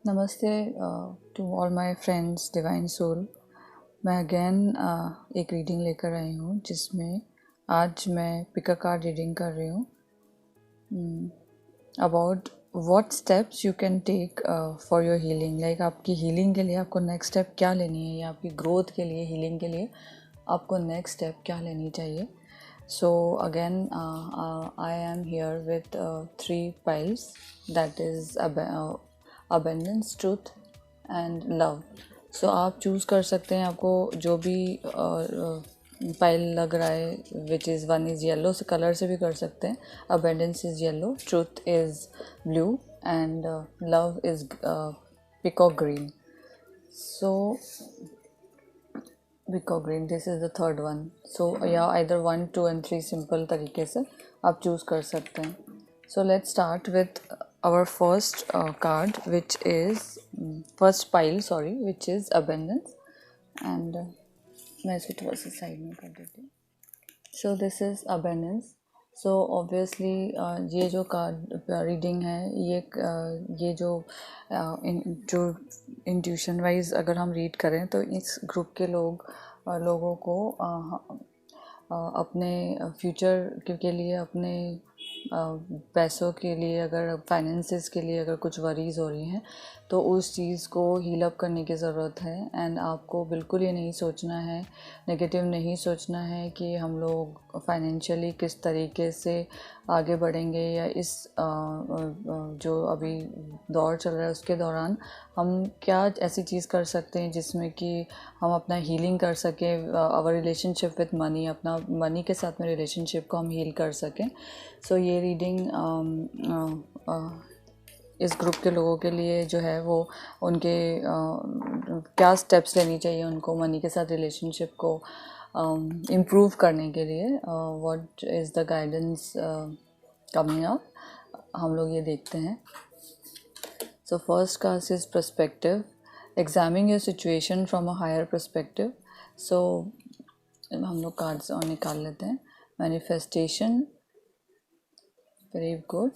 नमस्ते to all my friends divine soul. मैं again एक रीडिंग लेकर आई हूँ जिसमें आज मैं पिक अ कार्ड रीडिंग कर रही हूँ about what steps you can take for your healing. Like आपकी हीलिंग के लिए आपको नेक्स्ट स्टेप क्या लेनी है या आपकी ग्रोथ के लिए हीलिंग के लिए आपको नेक्स्ट स्टेप क्या लेनी चाहिए। So again, I am here with three piles, that is abundance, truth and love. So आप चूज़ कर सकते हैं आपको जो भी पाइल लग रहा है, which is one is yellow, से कलर से भी कर सकते हैं। abundance is yellow, truth is blue and love is peacock green. So बिको green, this is the third one. So या आइदर 1, 2 and 3 सिंपल तरीके से आप चूज़ कर सकते हैं। So let's start with our first card which is first pile, sorry, which is abundance. And मैं इसको थोड़ा सा साइड में कर देती हूँ। So this is abundance. So obviously ये जो कार्ड रीडिंग है, ये जो इंट्यूशन वाइज अगर हम रीड करें तो इस ग्रुप के लोगों को अपने फ्यूचर के लिए, अपने पैसों के लिए, अगर फाइनेंसेस के लिए अगर कुछ वरीज़ हो रही हैं तो उस चीज़ को हील अप करने की ज़रूरत है। एंड आपको बिल्कुल ये नहीं सोचना है, नेगेटिव नहीं सोचना है कि हम लोग फाइनेंशियली किस तरीके से आगे बढ़ेंगे या इस जो अभी दौर चल रहा है उसके दौरान हम क्या ऐसी चीज़ कर सकते हैं जिसमें कि हम अपना हीलिंग कर सकें, आवर रिलेशनशिप विद मनी, अपना मनी के साथ में रिलेशनशिप को हम हील कर सकें। सो ये रीडिंग इस ग्रुप के लोगों के लिए जो है वो उनके क्या स्टेप्स लेनी चाहिए उनको मनी के साथ रिलेशनशिप को इम्प्रूव करने के लिए, what is the guidance coming up, हम लोग ये देखते हैं। So first card is perspective, examine your situation from a higher perspective. So हम लोग कार्ड्स और निकाल लेते हैं। Manifestation, very good.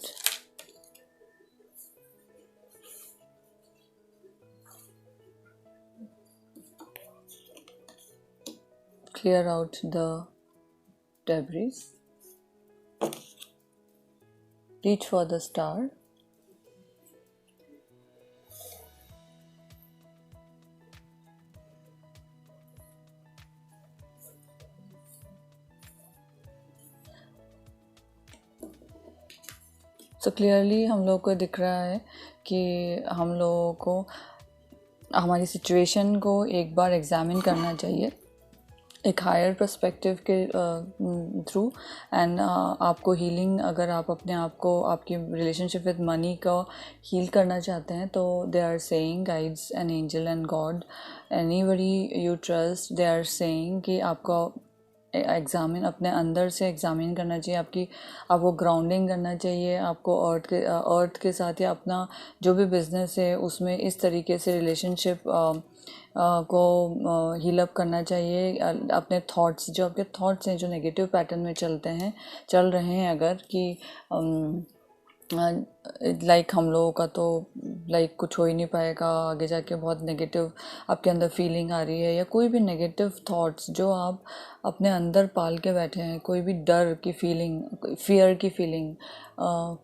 Clear out the debris. Reach for the star. So clearly हम लोग को दिख रहा है कि हम लोगों को हमारी सिचुएशन को एक बार एग्जामिन करना चाहिए एक हायर पर्सपेक्टिव के थ्रू। एंड आपको हीलिंग, अगर आप अपने आप को, आपकी रिलेशनशिप विद मनी को हील करना चाहते हैं तो they are saying, guides and angel and God, anybody you trust, they are saying कि आपको एग्ज़ामिन, अपने अंदर से एग्ज़ामिन करना चाहिए, आपको ग्राउंडिंग करना चाहिए, आपको अर्थ के साथ या अपना जो भी बिज़नेस है उसमें इस तरीके से रिलेशनशिप को हील अप करना चाहिए। अपने थॉट्स, जो आपके थॉट्स हैं जो नेगेटिव पैटर्न में चल रहे हैं, अगर कि लाइक हम लोगों का तो लाइक कुछ हो ही नहीं पाएगा आगे जाके, बहुत नेगेटिव आपके अंदर फीलिंग आ रही है, या कोई भी नेगेटिव थॉट्स जो आप अपने अंदर पाल के बैठे हैं, कोई भी डर की फीलिंग, फियर की फीलिंग,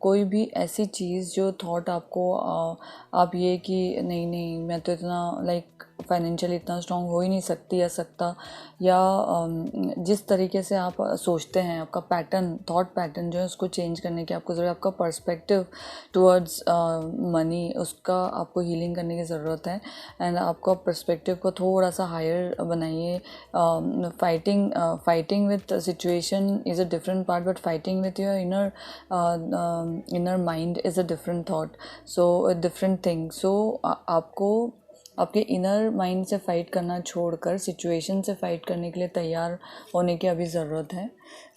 कोई भी ऐसी चीज़ जो थॉट आपको आप ये कि नहीं नहीं मैं तो इतना लाइक फाइनेंशियली इतना स्ट्रांग हो ही नहीं सकती या सकता, या जिस तरीके से आप सोचते हैं, आपका पैटर्न, थॉट पैटर्न जो है उसको चेंज करने की आपको ज़रूरत, आपका पर्सपेक्टिव टुवर्ड्स मनी, उसका आपको हीलिंग करने की ज़रूरत है। एंड आपका पर्सपेक्टिव को थोड़ा सा हायर बनाइए। Fighting with situation is a different part, but fighting with your inner mind is a different thought, so different thing. So आपको आपके इनर माइंड से फ़ाइट करना छोड़कर सिचुएशन से फ़ाइट करने के लिए तैयार होने की अभी ज़रूरत है।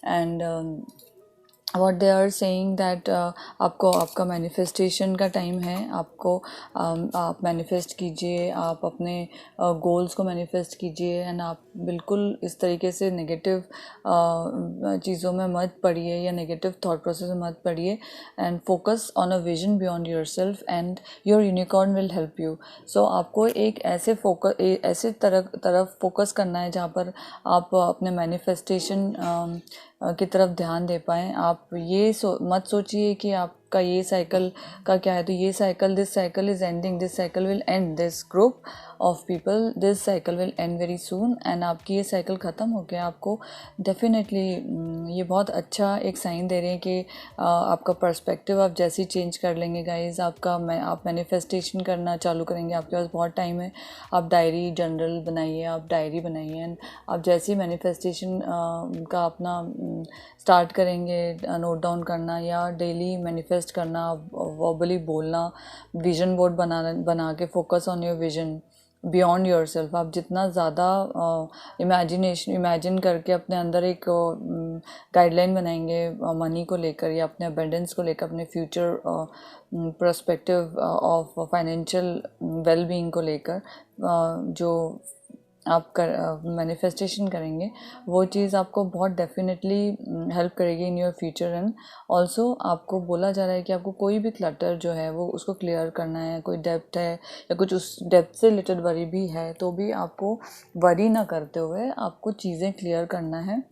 And what they are saying that आपको आपका मैनिफेस्टेशन का टाइम है, आपको आप मैनिफेस्ट कीजिए, आप अपने गोल्स को मैनिफेस्ट कीजिए एंड आप बिल्कुल इस तरीके से नेगेटिव चीज़ों में मत पड़िए या नेगेटिव थॉट प्रोसेस में मत पड़िए and focus on a vision beyond your self and your unicorn will help you. So आपको एक ऐसे ऐसे तरफ फोकस करना है जहाँ पर आप अपने मैनिफेस्टेशन की तरफ ध्यान दे पाएँ. आप ये मत सोचिए कि आपका ये साइकिल का क्या है, तो ये cycle, this cycle is ending, this cycle will and, this group of people, this cycle will and very soon and आपकी ये साइकिल ख़त्म हो गया. आपको डेफिनेटली ये बहुत अच्छा एक साइन दे रहे हैं कि आपका पर्सपेक्टिव आप जैसे ही चेंज कर लेंगे गाइज, आप मैनिफेस्टेशन करना चालू करेंगे. आपके पास बहुत टाइम है. आप डायरी जनरल बनाइए, आप डायरी बनाइए एंड आप जैसे ही मैनिफेस्टेशन का अपना स्टार्ट करेंगे नोट डाउन करना या डेली मैनिफेस्ट करना, वर्बली बोलना, विजन बोर्ड बना के focus on your vision beyond your self. आप जितना ज़्यादा इमेजिन करके अपने अंदर एक गाइडलाइन बनाएंगे मनी को लेकर या अपने अबेंडेंस को लेकर, अपने future perspective of financial well being को लेकर, जो आप मैनिफेस्टेशन करेंगे वो चीज़ आपको बहुत डेफिनेटली हेल्प करेगी in your future. And also आपको बोला जा रहा है कि आपको कोई भी क्लटर जो है वो उसको क्लियर करना है. कोई डेप्थ है या कुछ उस डेप्थ से रिलेटेड वरी भी है तो भी आपको वरी ना करते हुए आपको चीज़ें क्लियर करना है.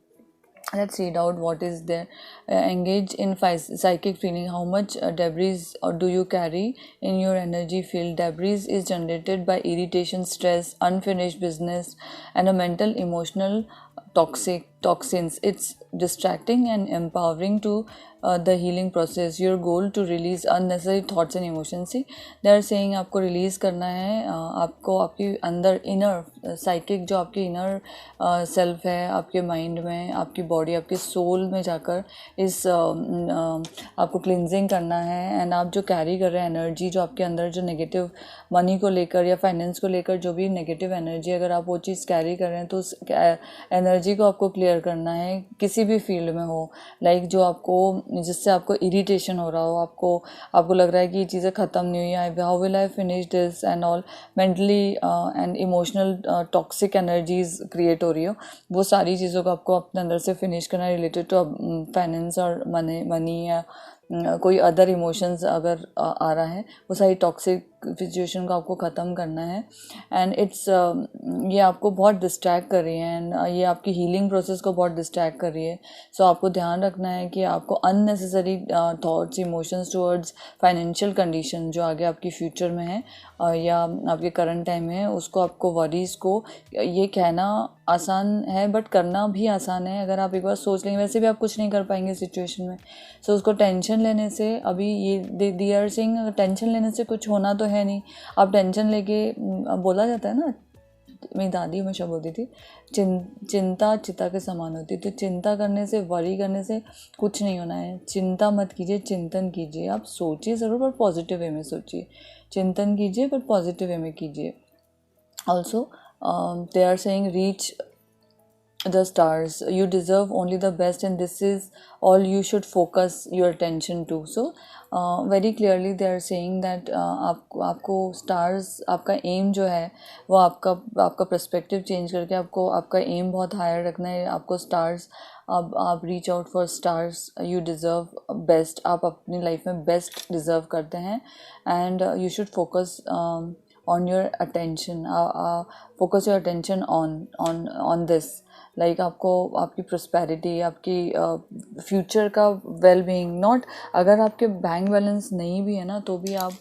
Let's read out what is there. Engage in psychic feeling. How much debris do you carry in your energy field? Debris is generated by irritation, stress, unfinished business, and a mental, emotional toxins. It's distracting and empowering to the healing process. Your goal to release unnecessary thoughts and emotions. See, they are saying आपको release करना है, आपको आपकी अंदर inner psychic जो आपकी inner self है, आपके mind में, आपकी body, आपके soul में जाकर इस आपको cleansing करना है. and आप जो carry कर रहे हैं energy, जो आपके अंदर जो negative money को लेकर या finance को लेकर जो भी negative energy, अगर आप वो चीज़ carry कर रहे हैं तो उस एनर्जी को आपको क्लियर करना है किसी भी फील्ड में हो. लाइक जो आपको, जिससे आपको इरिटेशन हो रहा हो, आपको लग रहा है कि ये चीज़ें ख़त्म नहीं हुई, how will I finish this and all, mentally and emotional toxic energies create हो रही हो, वो सारी चीज़ों को आपको अपने अंदर से फिनिश करना रिलेटेड टू फाइनेंस और मनी या कोई अदर इमोशंस अगर आ रहा है, वो सारी टॉक्सिक सिचुएशन को आपको ख़त्म करना है. एंड इट्स ये आपको बहुत डिस्ट्रैक्ट कर रही है एंड ये आपकी हीलिंग प्रोसेस को बहुत डिस्ट्रैक्ट कर रही है. सो आपको ध्यान रखना है कि आपको unnecessary thoughts, emotions towards financial condition जो आगे आपकी फ्यूचर में है या आपके करंट टाइम में है, उसको आपको वरीज को, ये कहना आसान है बट करना भी आसान है. अगर आप एक बार सोच लेंगे, वैसे भी आप कुछ नहीं कर पाएंगे सिचुएशन में. सो उसको टेंशन लेने से, अभी ये दे आर सेइंग, टेंशन लेने से कुछ होना तो है नहीं. आप टेंशन लेके, बोला जाता है ना, मेरी दादी हमेशा बोलती थी, चिंता चिता के समान होती है. तो चिंता करने से, वरी करने से कुछ नहीं होना है. चिंता मत कीजिए, चिंतन कीजिए. आप सोचिए ज़रूर पर पॉजिटिव वे में सोचिए. चिंतन कीजिए पर पॉजिटिव वे में कीजिए. Also they are saying reach the stars. You deserve only the best and this is all you should focus your attention to. So very clearly they are saying that आपको stars, आपका aim जो है वो आपका perspective change करके आपका aim बहुत higher रखना है. आपको stars, आप reach out for stars. You deserve best. आप अपनी life में best deserve करते हैं and you should focus on your attention. Focus your attention on this. Like आपको आपकी प्रॉस्पेरिटी, आपकी फ्यूचर का वेल बीइंग, नॉट, अगर आपके बैंक बैलेंस नहीं भी है ना तो भी आप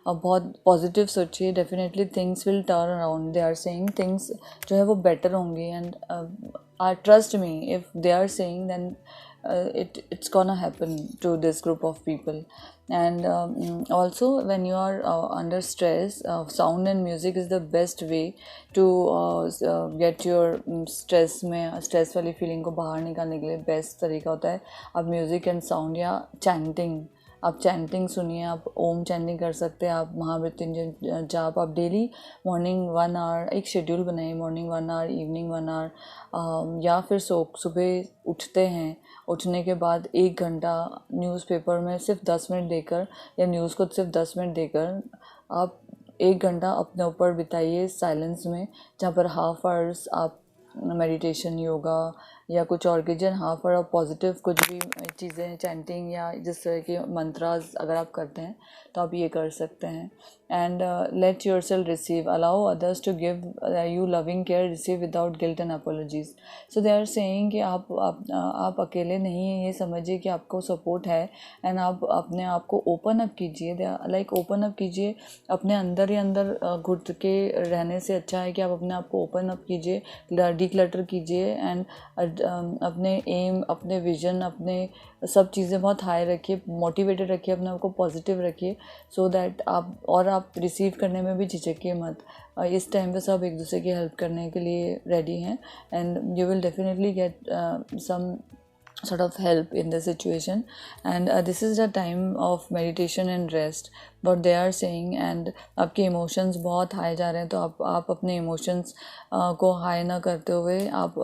बहुत पॉजिटिव सोचिए. Definitely things will turn around. They are saying things जो है वो बेटर होंगे and trust me, if they are saying then it's gonna happen to this group of people. And also when you are under stress, sound and music is the best way to get your stress वाली feeling को बाहर निकालने के लिए best तरीका होता है आप म्यूज़िक एंड साउंड या चैंटिंग. आप चैंटिंग सुनिए, आप ओम चैंटिंग कर सकते हैं, आप महामृत्युंजय जाप, आप डेली मॉर्निंग 1 आवर एक शेड्यूल बनाइए. मॉर्निंग 1 आवर, इवनिंग 1 आवर, या फिर सुबह उठते हैं, उठने के बाद 1 घंटा न्यूज़पेपर में सिर्फ 10 मिनट देकर या न्यूज़ को सिर्फ 10 मिनट देकर आप 1 घंटा अपने ऊपर बिताइए साइलेंस में, जहाँ पर हाफ आवर्स आप मेडिटेशन, योगा या कुछ और कीजिए, हाफ आवर पॉजिटिव कुछ भी चीज़ें, चैंटिंग या जिस तरह के मंत्रास अगर आप करते हैं तो आप ये कर सकते हैं. And let yourself receive, allow others to give you loving care, receive without guilt and apologies. So they are saying कि आप अकेले नहीं हैं, ये समझिए कि आपको सपोर्ट है. एंड आप अपने आप को ओपन अप कीजिए, लाइक ओपन अप कीजिए. अपने अंदर ही अंदर घुट के रहने से अच्छा है कि आप अपने आप को ओपन अप कीजिए, डिक्लटर कीजिए. एंड अपने एम, अपने विजन, अपने सब चीज़ें बहुत हाई रखिए, मोटिवेटेड रखिए, अपने आप को पॉजिटिव रखिए, सो दैट आप रिसीव करने में भी झिझकिए मत. इस टाइम पे सब एक दूसरे की हेल्प करने के लिए रेडी हैं, and you will definitely get some sort of help in the situation. And this is the time of meditation and rest, what they are saying. and आपके इमोशंस बहुत हाई जा रहे हैं, तो आप अपने इमोशंस को हाई ना करते हुए आप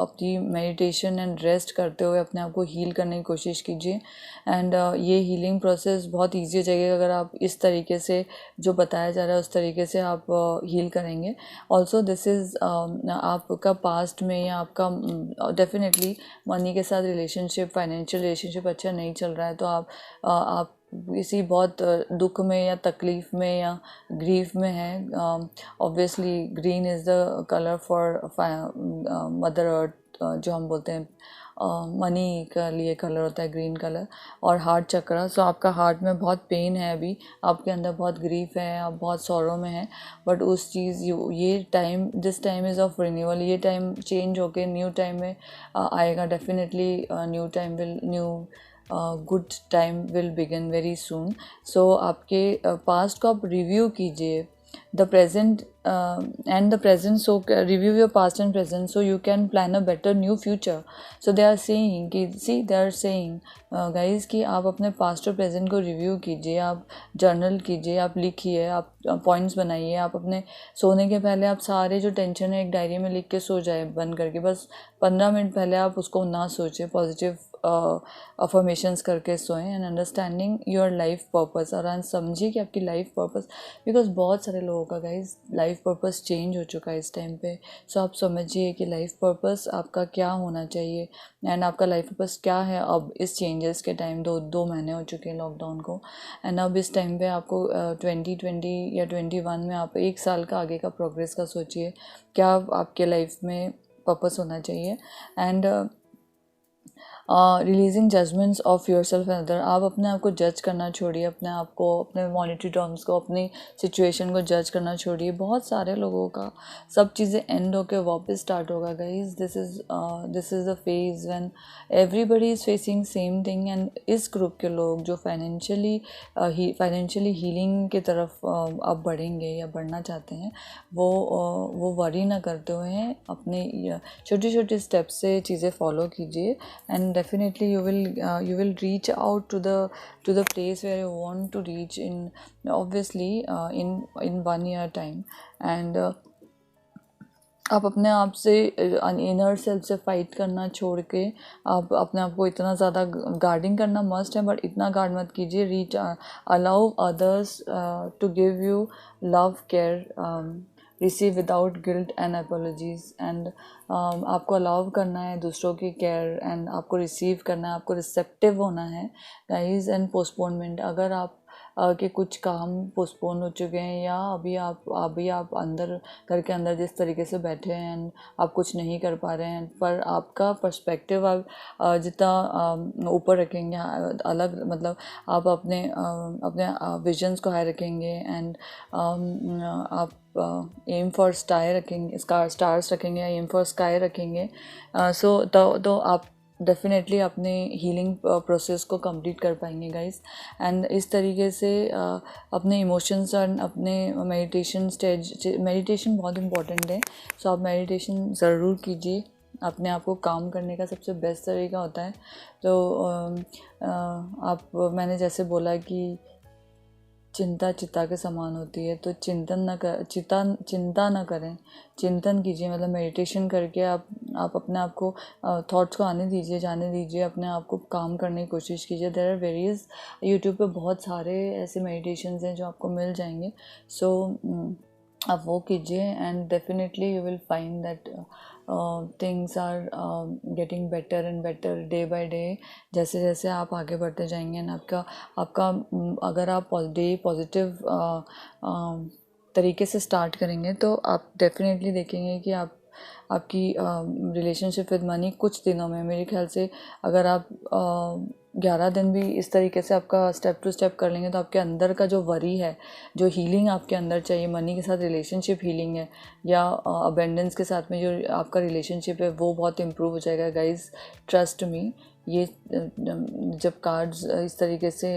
अपनी मेडिटेशन एंड रेस्ट करते हुए अपने आप को हील करने की कोशिश कीजिए. एंड ये हीलिंग प्रोसेस बहुत ईजी हो जाएगी अगर आप इस तरीके से जो बताया जा रहा है उस तरीके से आप हील करेंगे. ऑल्सो दिस इज़ आपका पास्ट में या आपका डेफिनेटली मनी के साथ रिलेशनशिप, फाइनेंशियल रिलेशनशिप अच्छा नहीं चल रहा है, तो आप किसी बहुत दुख में या तकलीफ़ में या ग्रीफ में है. Obviously green is the colour for mother earth, जो हम बोलते हैं मनी का लिए कलर होता है ग्रीन कलर. और हार्ट चक्रा, सो आपका हार्ट में बहुत पेन है, अभी आपके अंदर बहुत ग्रीफ है, आप बहुत सॉरो में हैं. बट उस चीज़ ये time, this time is of renewal. ये टाइम चेंज होके न्यू टाइम में आएगा. Definitely new time will, new good time will begin very soon. So आपके पास्ट को आप रिव्यू कीजिए, the present and the present, so review your past and present so you can plan a better new future. So they are saying कि they are saying guys कि आप अपने past और present को review कीजिए, आप journal कीजिए, आप लिखिए, आप points बनाइए. आप अपने सोने के पहले आप सारे जो टेंशन है एक डायरी में लिख के सो जाए बंद करके. बस 15 मिनट पहले आप उसको ना सोचें, पॉजिटिव अफर्मेशंस करके सोएं. And understanding your life purpose, और समझिए कि आपकी लाइफ पर्पस, बिकॉज बहुत सारे लोगों का गाइज लाइफ पर्पस चेंज हो चुका है इस टाइम पे. सो आप समझिए कि लाइफ पर्पस आपका क्या होना चाहिए एंड आपका लाइफ पर्पस क्या है. अब इस चेंजेस के टाइम 2 महीने हो चुके हैं लॉकडाउन को, एंड अब इस टाइम पे आपको 2020 या 21 में आप 1 साल का आगे का प्रोग्रेस का सोचिए, क्या आपके लाइफ में पर्पस होना चाहिए. And releasing judgements of your self and other, आप अपने आप को जज करना छोड़िए, अपने आप को, अपने मॉनिटरी टर्म्स को, अपनी सिचुएशन को जज करना छोड़िए. बहुत सारे लोगों का सब चीज़ें एंड होकर वापस स्टार्ट होगा guys. This is the phase when everybody is facing same thing. And इस ग्रुप के लोग जो फाइनेंशियली हीलिंग की तरफ आप बढ़ेंगे या बढ़ना चाहते हैं, वो वरी ना करते हुए अपने छोटे छोटे स्टेप से चीज़ें फॉलो कीजिए. And definitely you will reach out to the place where you want to reach in, obviously in 1 year time. And आप अपने आप से इनर सेल्फ से फाइट करना छोड़ के आप अपने आप को इतना ज़्यादा गार्डिंग करना मस्ट है, बट इतना गार्ड मत कीजिए. Reach, allow others to give you love, care, receive without guilt and apologies. And आपको अलाउ करना है दूसरों की केयर, एंड आपको रिसीव करना है, आपको रिसेप्टिव होना है गाइज. एंड पोस्टपोनमेंट, अगर आप के कुछ काम पोस्टपोन हो चुके हैं या अभी आप अंदर घर के अंदर जिस तरीके से बैठे हैं एंड आप कुछ नहीं कर पा रहे हैं, पर आपका पर्सपेक्टिव आप जितना ऊपर रखेंगे, अलग मतलब आप अपने विजन्स को हाई रखेंगे. एंड आप एम फॉर स्टार रखेंगे, स्टार्स रखेंगे या एम फॉर स्काई रखेंगे. सो तो आप डेफिनेटली अपने हीलिंग प्रोसेस को कंप्लीट कर पाएंगे गाइस. एंड इस तरीके से अपने इमोशंस और अपने मेडिटेशन बहुत इम्पॉर्टेंट है. सो आप मेडिटेशन ज़रूर कीजिए. अपने आप को काम करने का सबसे बेस्ट तरीका होता है. तो मैंने जैसे बोला कि चिंता चिता के समान होती है। तो चिंता ना करें, चिंतन कीजिए, मतलब मेडिटेशन करके आप अपने आप को थॉट्स को आने दीजिए, जाने दीजिए, अपने आप को काम करने की कोशिश कीजिए। देयर आर वेरियस यूट्यूब पे बहुत सारे ऐसे मेडिटेशंस हैं जो आपको मिल जाएंगे। सो आप वो कीजिए and definitely you will find that things are getting better and better day by day. जैसे जैसे आप आगे बढ़ते जाएंगे एंड आपका अगर आप डे पॉजिटिव तरीके से स्टार्ट करेंगे तो आप डेफिनेटली देखेंगे कि आपकी रिलेशनशिप विद मनी कुछ दिनों में, मेरे ख्याल से अगर आप 11 दिन भी इस तरीके से आपका स्टेप टू स्टेप कर लेंगे तो आपके अंदर का जो वरी है, जो हीलिंग आपके अंदर चाहिए, मनी के साथ रिलेशनशिप हीलिंग है या अबेंडेंस के साथ में जो आपका रिलेशनशिप है वो बहुत इम्प्रूव हो जाएगा। गाइज ट्रस्ट मी, ये जब कार्ड्स इस तरीके से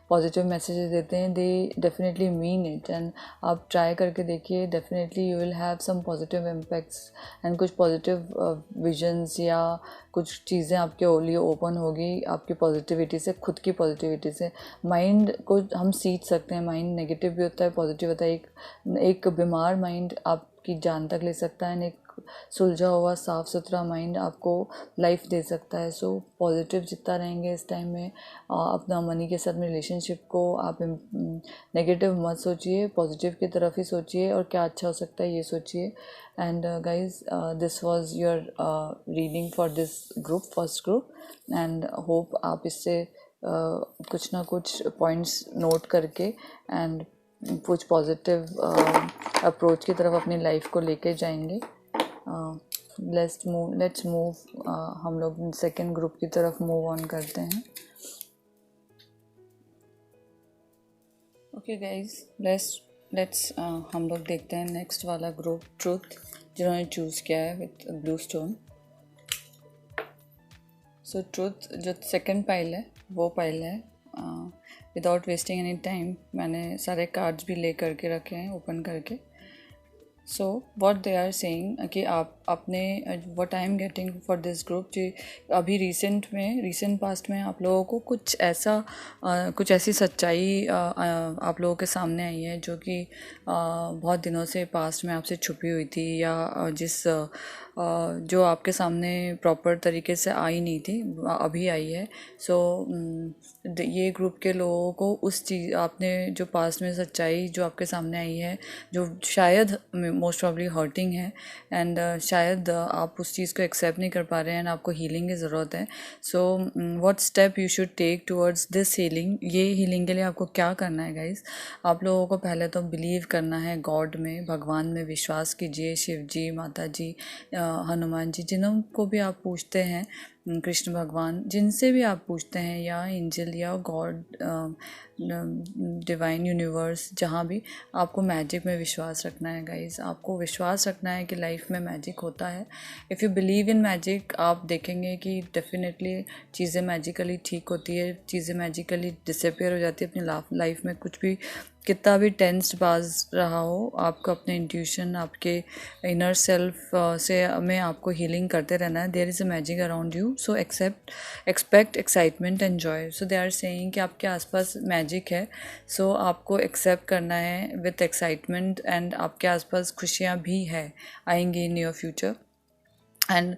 पॉजिटिव मैसेजेस देते हैं they definitely mean it. And आप ट्राई करके देखिए, definitely you will have some positive impacts and कुछ पॉजिटिव विजन्स या कुछ चीज़ें आपके लिए ओपन होगी आपकी पॉजिटिविटी से, खुद की पॉजिटिविटी से। माइंड को हम सीख सकते हैं, माइंड नेगेटिव भी होता है, पॉजिटिव होता है। एक बीमार माइंड आपकी जान तक ले सकता है, एक सुलझा हुआ साफ़ सुथरा माइंड आपको लाइफ दे सकता है। सो पॉजिटिव जितना रहेंगे इस टाइम में, अपना मनी के साथ में रिलेशनशिप को आप नेगेटिव मत सोचिए, पॉजिटिव की तरफ ही सोचिए और क्या अच्छा हो सकता है ये सोचिए। And guys this was your reading for this group, first group, and hope आप इससे कुछ ना कुछ पॉइंट्स नोट करके एंड कुछ पॉजिटिव अप्रोच की तरफ अपनी लाइफ को लेके जाएंगे। लेट्स मूव हम लोग सेकेंड ग्रुप की तरफ मूव ऑन करते हैं। ओके गाइज, लेट्स हम लोग देखते हैं नेक्स्ट वाला ग्रुप, ट्रुथ, जिन्होंने चूज़ किया है with blue stone. So truth जो सेकेंड पाइल है वो पाइल है। विदाउट वेस्टिंग एनी टाइम मैंने सारे कार्ड्स भी ले करके रखे हैं ओपन करके। So what they are saying कि आप अपने what I am getting for this group जी, अभी रिसेंट पास्ट में आप लोगों को कुछ ऐसी सच्चाई आप लोगों के सामने आई है जो कि बहुत दिनों से पास्ट में आपसे छुपी हुई थी या जो आपके सामने प्रॉपर तरीके से आई नहीं थी, अभी आई है। सो ये ग्रुप के लोगों को उस चीज़, आपने जो पास्ट में सच्चाई जो आपके सामने आई है जो शायद मोस्ट प्रॉब्ली हर्टिंग है एंड शायद आप उस चीज़ को एक्सेप्ट नहीं कर पा रहे हैं एंड आपको हीलिंग की ज़रूरत है। So what step you should take towards this healing. ये हीलिंग के लिए आपको क्या करना है गाइस? आप लोगों को पहले तो बिलीव करना है गॉड में, भगवान में विश्वास कीजिए, शिव जी, माता जी, हनुमान जी, जिन्हों को भी आप पूछते हैं, कृष्ण भगवान, जिनसे भी आप पूछते हैं, या एंजल या गॉड, डिवाइन यूनिवर्स, जहाँ भी आपको मैजिक में विश्वास रखना है गाइस। आपको विश्वास रखना है कि लाइफ में मैजिक होता है। If you believe in magic, आप देखेंगे कि डेफिनेटली चीज़ें मैजिकली ठीक होती है, चीज़ें मैजिकली डिसअपीयर हो जाती है अपनी लाइफ में। कुछ भी कितना भी टेंस्ड बाज रहा हो, आपको अपने इंट्यूशन, आपके इनर सेल्फ से में आपको हीलिंग करते रहना है। There is a magic around you, so expect excitement and joy. So they are saying कि आपके आसपास मैजिक है, सो आपको एक्सेप्ट करना है विथ एक्साइटमेंट एंड आपके आसपास खुशियाँ भी है, आएंगी इन योर फ्यूचर। एंड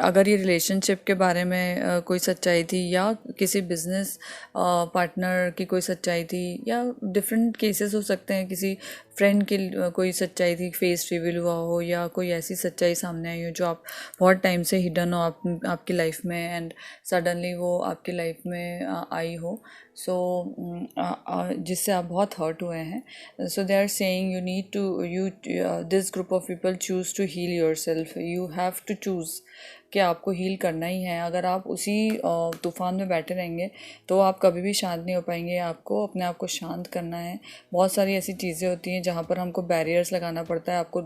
अगर ये रिलेशनशिप के बारे में कोई सच्चाई थी या किसी बिजनेस पार्टनर की कोई सच्चाई थी या डिफरेंट केसेस हो सकते हैं, किसी फ्रेंड की कोई सच्चाई थी, फेस रिवील हुआ हो या कोई ऐसी सच्चाई सामने आई हो जो आप बहुत टाइम से हिडन हो आपकी लाइफ में एंड सडनली वो आपकी लाइफ में आई हो, सो जिससे आप बहुत हर्ट हुए हैं। So they are saying this group of people choose to heal your self. You have to choose कि आपको हील करना ही है। अगर आप उसी तूफ़ान में बैठे रहेंगे तो आप कभी भी शांत नहीं हो पाएंगे। आपको अपने आप को शांत करना है। बहुत सारी ऐसी चीज़ें होती हैं जहाँ पर हमको बैरियर्स लगाना पड़ता है। आपको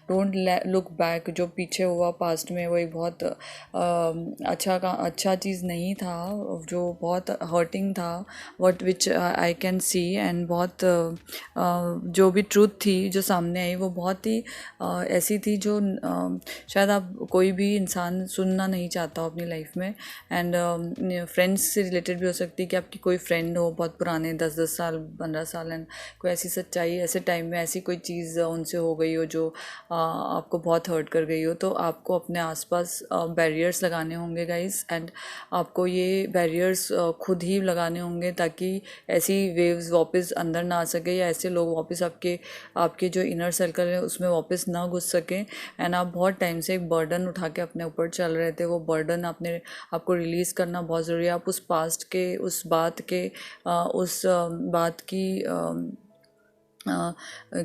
डोंट लुक बैक। जो पीछे हुआ पास्ट में वो एक बहुत अच्छा चीज़ नहीं था, जो बहुत हर्टिंग था, विच आई कैन सी, एंड बहुत जो भी ट्रूथ थी जो सामने आई वो बहुत ही ऐसी थी जो शायद आप कोई भी इंसान सुनना नहीं चाहता हो अपनी लाइफ में। एंड फ्रेंड्स से रिलेटेड भी हो सकती है कि आपकी कोई फ्रेंड हो बहुत पुराने 10-10 साल 15 साल, एंड कोई ऐसी सच्चाई ऐसे टाइम में ऐसी कोई चीज़ उनसे हो गई हो जो आपको बहुत हर्ट कर गई हो। तो आपको अपने आसपास बैरियर्स लगाने होंगे गाइस, एंड आपको ये बैरियर्स खुद ही लगाने होंगे ताकि ऐसी वेव्स वापस अंदर ना आ सके, या ऐसे लोग वापस आपके जो इनर सर्कल है उसमें वापस ना घुस सकें। एंड आप बहुत टाइम से एक बर्डन उठा के अपने ऊपर चल रहे थे, वो बर्डन आपको रिलीज़ करना बहुत ज़रूरी है। आप उस पास्ट के उस बात की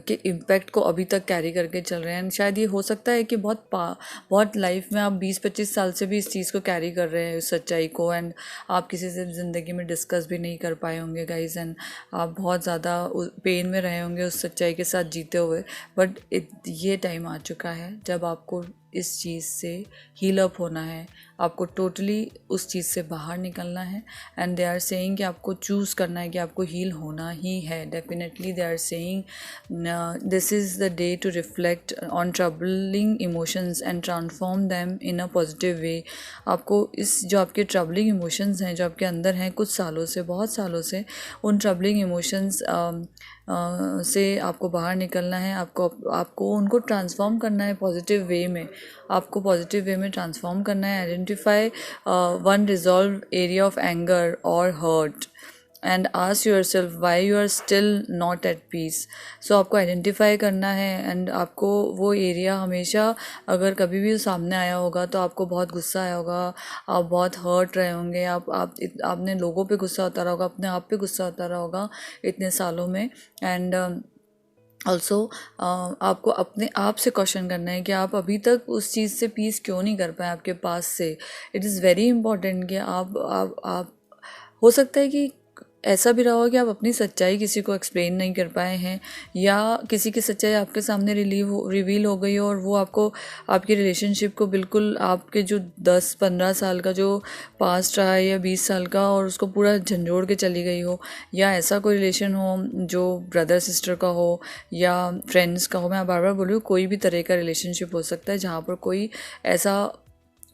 के इम्पैक्ट को अभी तक कैरी करके चल रहे हैं। शायद ये हो सकता है कि बहुत लाइफ में आप 20-25 साल से भी इस चीज़ को कैरी कर रहे हैं, उस सच्चाई को, एंड आप किसी से ज़िंदगी में डिस्कस भी नहीं कर पाए होंगे गाइस, एंड आप बहुत ज़्यादा पेन में रहे होंगे उस सच्चाई के साथ जीते हुए। बट ये टाइम आ चुका है जब आपको इस चीज़ से हील अप होना है, आपको टोटली उस चीज़ से बाहर निकलना है। एंड दे आर सेइंग कि आपको चूज़ करना है कि आपको हील होना ही है। Definitely they are saying this is the day to reflect on troubling emotions and transform them in a positive way. आपको इस जो आपके ट्रबलिंग इमोशंस हैं जो आपके अंदर हैं कुछ सालों से, बहुत सालों से, उन ट्रबलिंग इमोशंस से आपको बाहर निकलना है। आपको उनको ट्रांसफॉर्म करना है पॉजिटिव वे में, आपको पॉजिटिव वे में ट्रांसफॉर्म करना है। Identify one resolve area of anger और hurt and ask yourself why you are still not at peace. So आपको आइडेंटिफाई करना है, एंड आपको वो एरिया हमेशा अगर कभी भी सामने आया होगा तो आपको बहुत गुस्सा आया होगा, आप बहुत हर्ट रहे होंगे, आपने लोगों पे गुस्सा होता रहा होगा, अपने आप पे गुस्सा होता रहा होगा इतने सालों में। एंड ऑल्सो आपको अपने आप से क्वेश्चन करना है कि आप अभी तक उस चीज़ से पीस क्यों नहीं कर पाए आपके पास से। इट इज़ वेरी इंपॉर्टेंट कि आप हो सकता है कि ऐसा भी रहा हो कि आप अपनी सच्चाई किसी को एक्सप्लेन नहीं कर पाए हैं, या किसी की सच्चाई आपके सामने रिवील हो गई हो और वो आपकी रिलेशनशिप को बिल्कुल आपके जो 10-15 साल का जो पास्ट रहा है या 20 साल का, और उसको पूरा झंझोड़ के चली गई हो। या ऐसा कोई रिलेशन हो जो ब्रदर सिस्टर का हो या फ्रेंड्स का हो, मैं बार बार बोल रही हूँ, कोई भी तरह का रिलेशनशिप हो सकता है जहाँ पर कोई ऐसा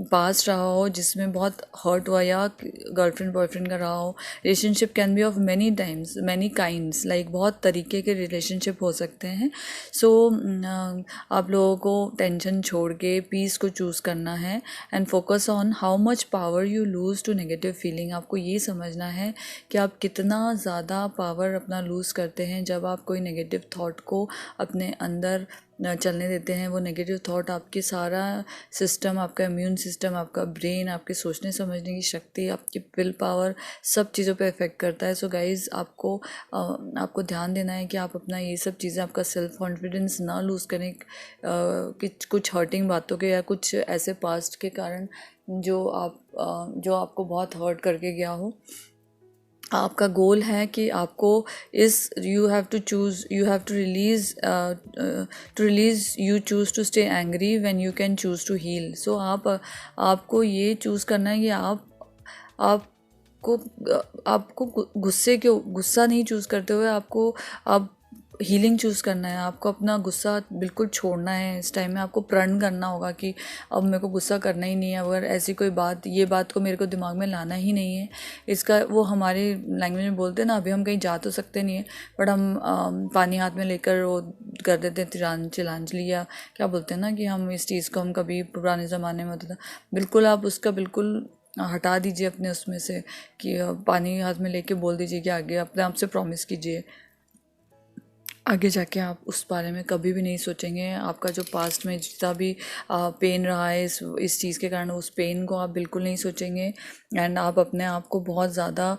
पास्ट रहा हो जिसमें बहुत हर्ट हुआ, या गर्लफ्रेंड बॉयफ्रेंड का रहा हो। Relationship can be of many times many kinds, like बहुत तरीके के रिलेशनशिप हो सकते हैं। सो आप लोगों को टेंशन छोड़ के पीस को चूज़ करना है and focus on how much power you lose to negative feeling. आपको ये समझना है कि आप कितना ज़्यादा पावर अपना लूज़ करते हैं जब आप कोई नेगेटिव थॉट को अपने अंदर चलने देते हैं। वो नेगेटिव थॉट आपके सारा सिस्टम, आपका इम्यून सिस्टम, आपका ब्रेन, आपके सोचने समझने की शक्ति, आपकी विल पावर, सब चीज़ों पे इफ़ेक्ट करता है। सो गाइज़ आपको ध्यान देना है कि आप अपना ये सब चीज़ें, आपका सेल्फ कॉन्फिडेंस ना लूज़ करें कि कुछ हर्टिंग बातों के या कुछ ऐसे पास्ट के कारण जो आपको बहुत हर्ट करके गया हो। आपका गोल है कि आपको you have to release you choose to stay angry when you can choose to heal. So आपको ये चूज़ करना है कि आपको गुस्सा नहीं चूज़ करते हुए आप हीलिंग चूज़ करना है। आपको अपना गुस्सा बिल्कुल छोड़ना है। इस टाइम में आपको प्रण करना होगा कि अब मेरे को गुस्सा करना ही नहीं है। अगर ऐसी कोई ये बात को मेरे को दिमाग में लाना ही नहीं है। इसका वो हमारे लैंग्वेज में बोलते हैं ना, अभी हम कहीं जा तो सकते नहीं है बट हम पानी हाथ में लेकर वो कर देते हैं चिलांजलि, या क्या बोलते हैं ना कि हम इस चीज़ को हम कभी पुराने ज़माने में होता था। बिल्कुल आप उसका बिल्कुल हटा दीजिए अपने उसमें से कि पानी हाथ में लेके बोल दीजिए कि आगे अपने आप से प्रॉमिस कीजिए, आगे जाके आप उस बारे में कभी भी नहीं सोचेंगे। आपका जो पास्ट में जितना भी पेन रहा है इस चीज़ के कारण, उस पेन को आप बिल्कुल नहीं सोचेंगे। एंड आप अपने आप को बहुत ज़्यादा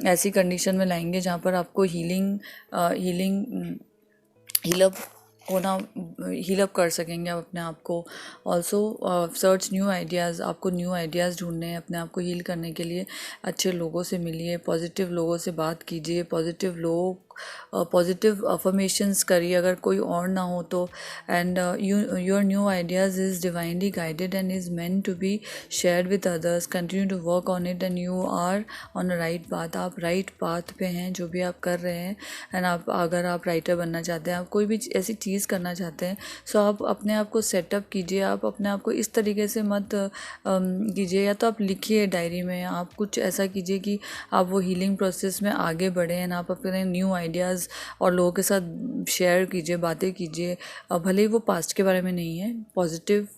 ऐसी कंडीशन में लाएंगे जहाँ पर आपको हील अप कर सकेंगे आप अपने आप को। Also search new ideas. आपको न्यू आइडियाज़ ढूंढने हैं अपने आप को हील करने के लिए। अच्छे लोगों से मिलिए, पॉजिटिव लोगों से बात कीजिए, पॉजिटिव लोग पॉजिटिव अफर्मेशंस करिए अगर कोई और ना हो तो। And your new ideas is divinely guided and is meant to be shared with others. Continue to work on it and you are on a right path. आप राइट पाथ पे हैं जो भी आप कर रहे हैं। एंड आप अगर आप राइटर बनना चाहते हैं, आप कोई भी ऐसी चीज़ करना चाहते हैं, सो आप अपने आप को सेटअप कीजिए। आप अपने आप को इस तरीके से मत कीजिए, या तो आप लिखिए डायरी में, आप कुछ ऐसा कीजिए कि आप वो हीलिंग प्रोसेस में आगे बढ़ें एंड आप अपने न्यू आइडियाज़ और लोगों के साथ शेयर कीजिए, बातें कीजिए। भले ही वो पास्ट के बारे में नहीं है, पॉजिटिव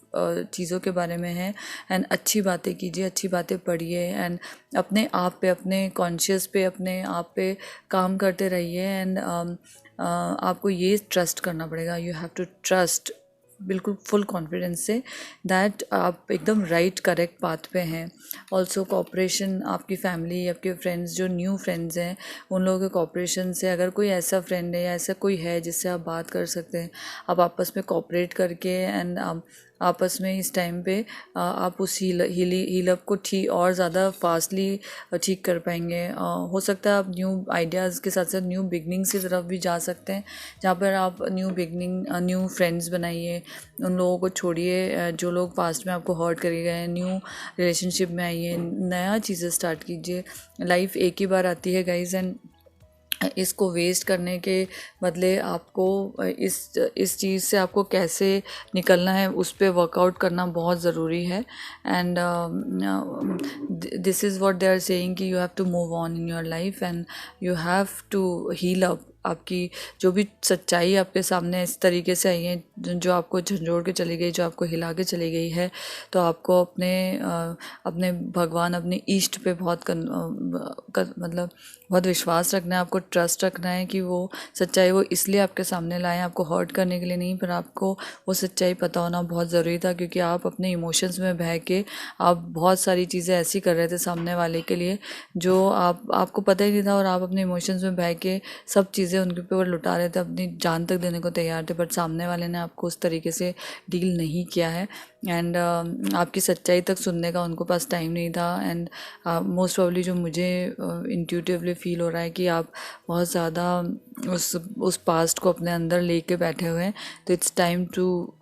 चीज़ों के बारे में है। एंड अच्छी बातें कीजिए, अच्छी बातें पढ़िए एंड अपने आप पे, अपने कॉन्शियस पे, अपने आप पे काम करते रहिए। एंड आपको ये ट्रस्ट करना पड़ेगा, यू हैव टू ट्रस्ट बिल्कुल फुल कॉन्फिडेंस से दैट आप एकदम राइट करेक्ट पाथ पे हैं। ऑल्सो कोऑपरेशन, आपकी फैमिली, आपके फ्रेंड्स, जो न्यू फ्रेंड्स हैं, उन लोगों के कोऑपरेशन से, अगर कोई ऐसा फ्रेंड है या ऐसा कोई है जिससे आप बात कर सकते हैं, आप आपस में कोऑपरेट करके एंड आपस में इस टाइम पे आप उस हीलअप को ठीक और ज़्यादा फास्टली ठीक कर पाएंगे। हो सकता है आप न्यू आइडियाज़ के साथ साथ न्यू बिगनिंग्स की तरफ भी जा सकते हैं, जहाँ पर आप न्यू बिगनिंग, न्यू फ्रेंड्स बनाइए। उन लोगों को छोड़िए जो लोग पास्ट में आपको हर्ट करे गए हैं। न्यू रिलेशनशिप में आइए, नया चीज़ें स्टार्ट कीजिए। लाइफ एक ही बार आती है गाइज, एंड इसको वेस्ट करने के बदले आपको इस चीज़ से आपको कैसे निकलना है उस पर वर्कआउट करना बहुत ज़रूरी है। And this is what they are saying कि you have to move on in your life and you have to heal up. आपकी जो भी सच्चाई आपके सामने इस तरीके से आई है, जो आपको झंझोड़ के चली गई, जो आपको हिला के चली गई है, तो आपको अपने भगवान, अपने ईष्ट पे मतलब बहुत विश्वास रखना है। आपको ट्रस्ट रखना है कि वो सच्चाई वो इसलिए आपके सामने लाए, आपको हर्ट करने के लिए नहीं, पर आपको वो सच्चाई पता होना बहुत ज़रूरी था, क्योंकि आप अपने इमोशंस में बह के आप बहुत सारी चीज़ें ऐसी कर रहे थे सामने वाले के लिए जो आपको पता ही नहीं था, और आप अपने इमोशंस में बह के सब चीज़ें उनके ऊपर लुटा रहे थे, अपनी जान तक देने को तैयार थे, बट सामने वाले ने आपको उस तरीके से डील नहीं किया है। एंड आपकी सच्चाई तक सुनने का उनको पास टाइम नहीं था। एंड मोस्ट प्रॉब्ली जो मुझे इंट्यूटिवली फील हो रहा है कि आप बहुत ज़्यादा उस पास्ट को अपने अंदर लेके बैठे हुए हैं। तो it's time to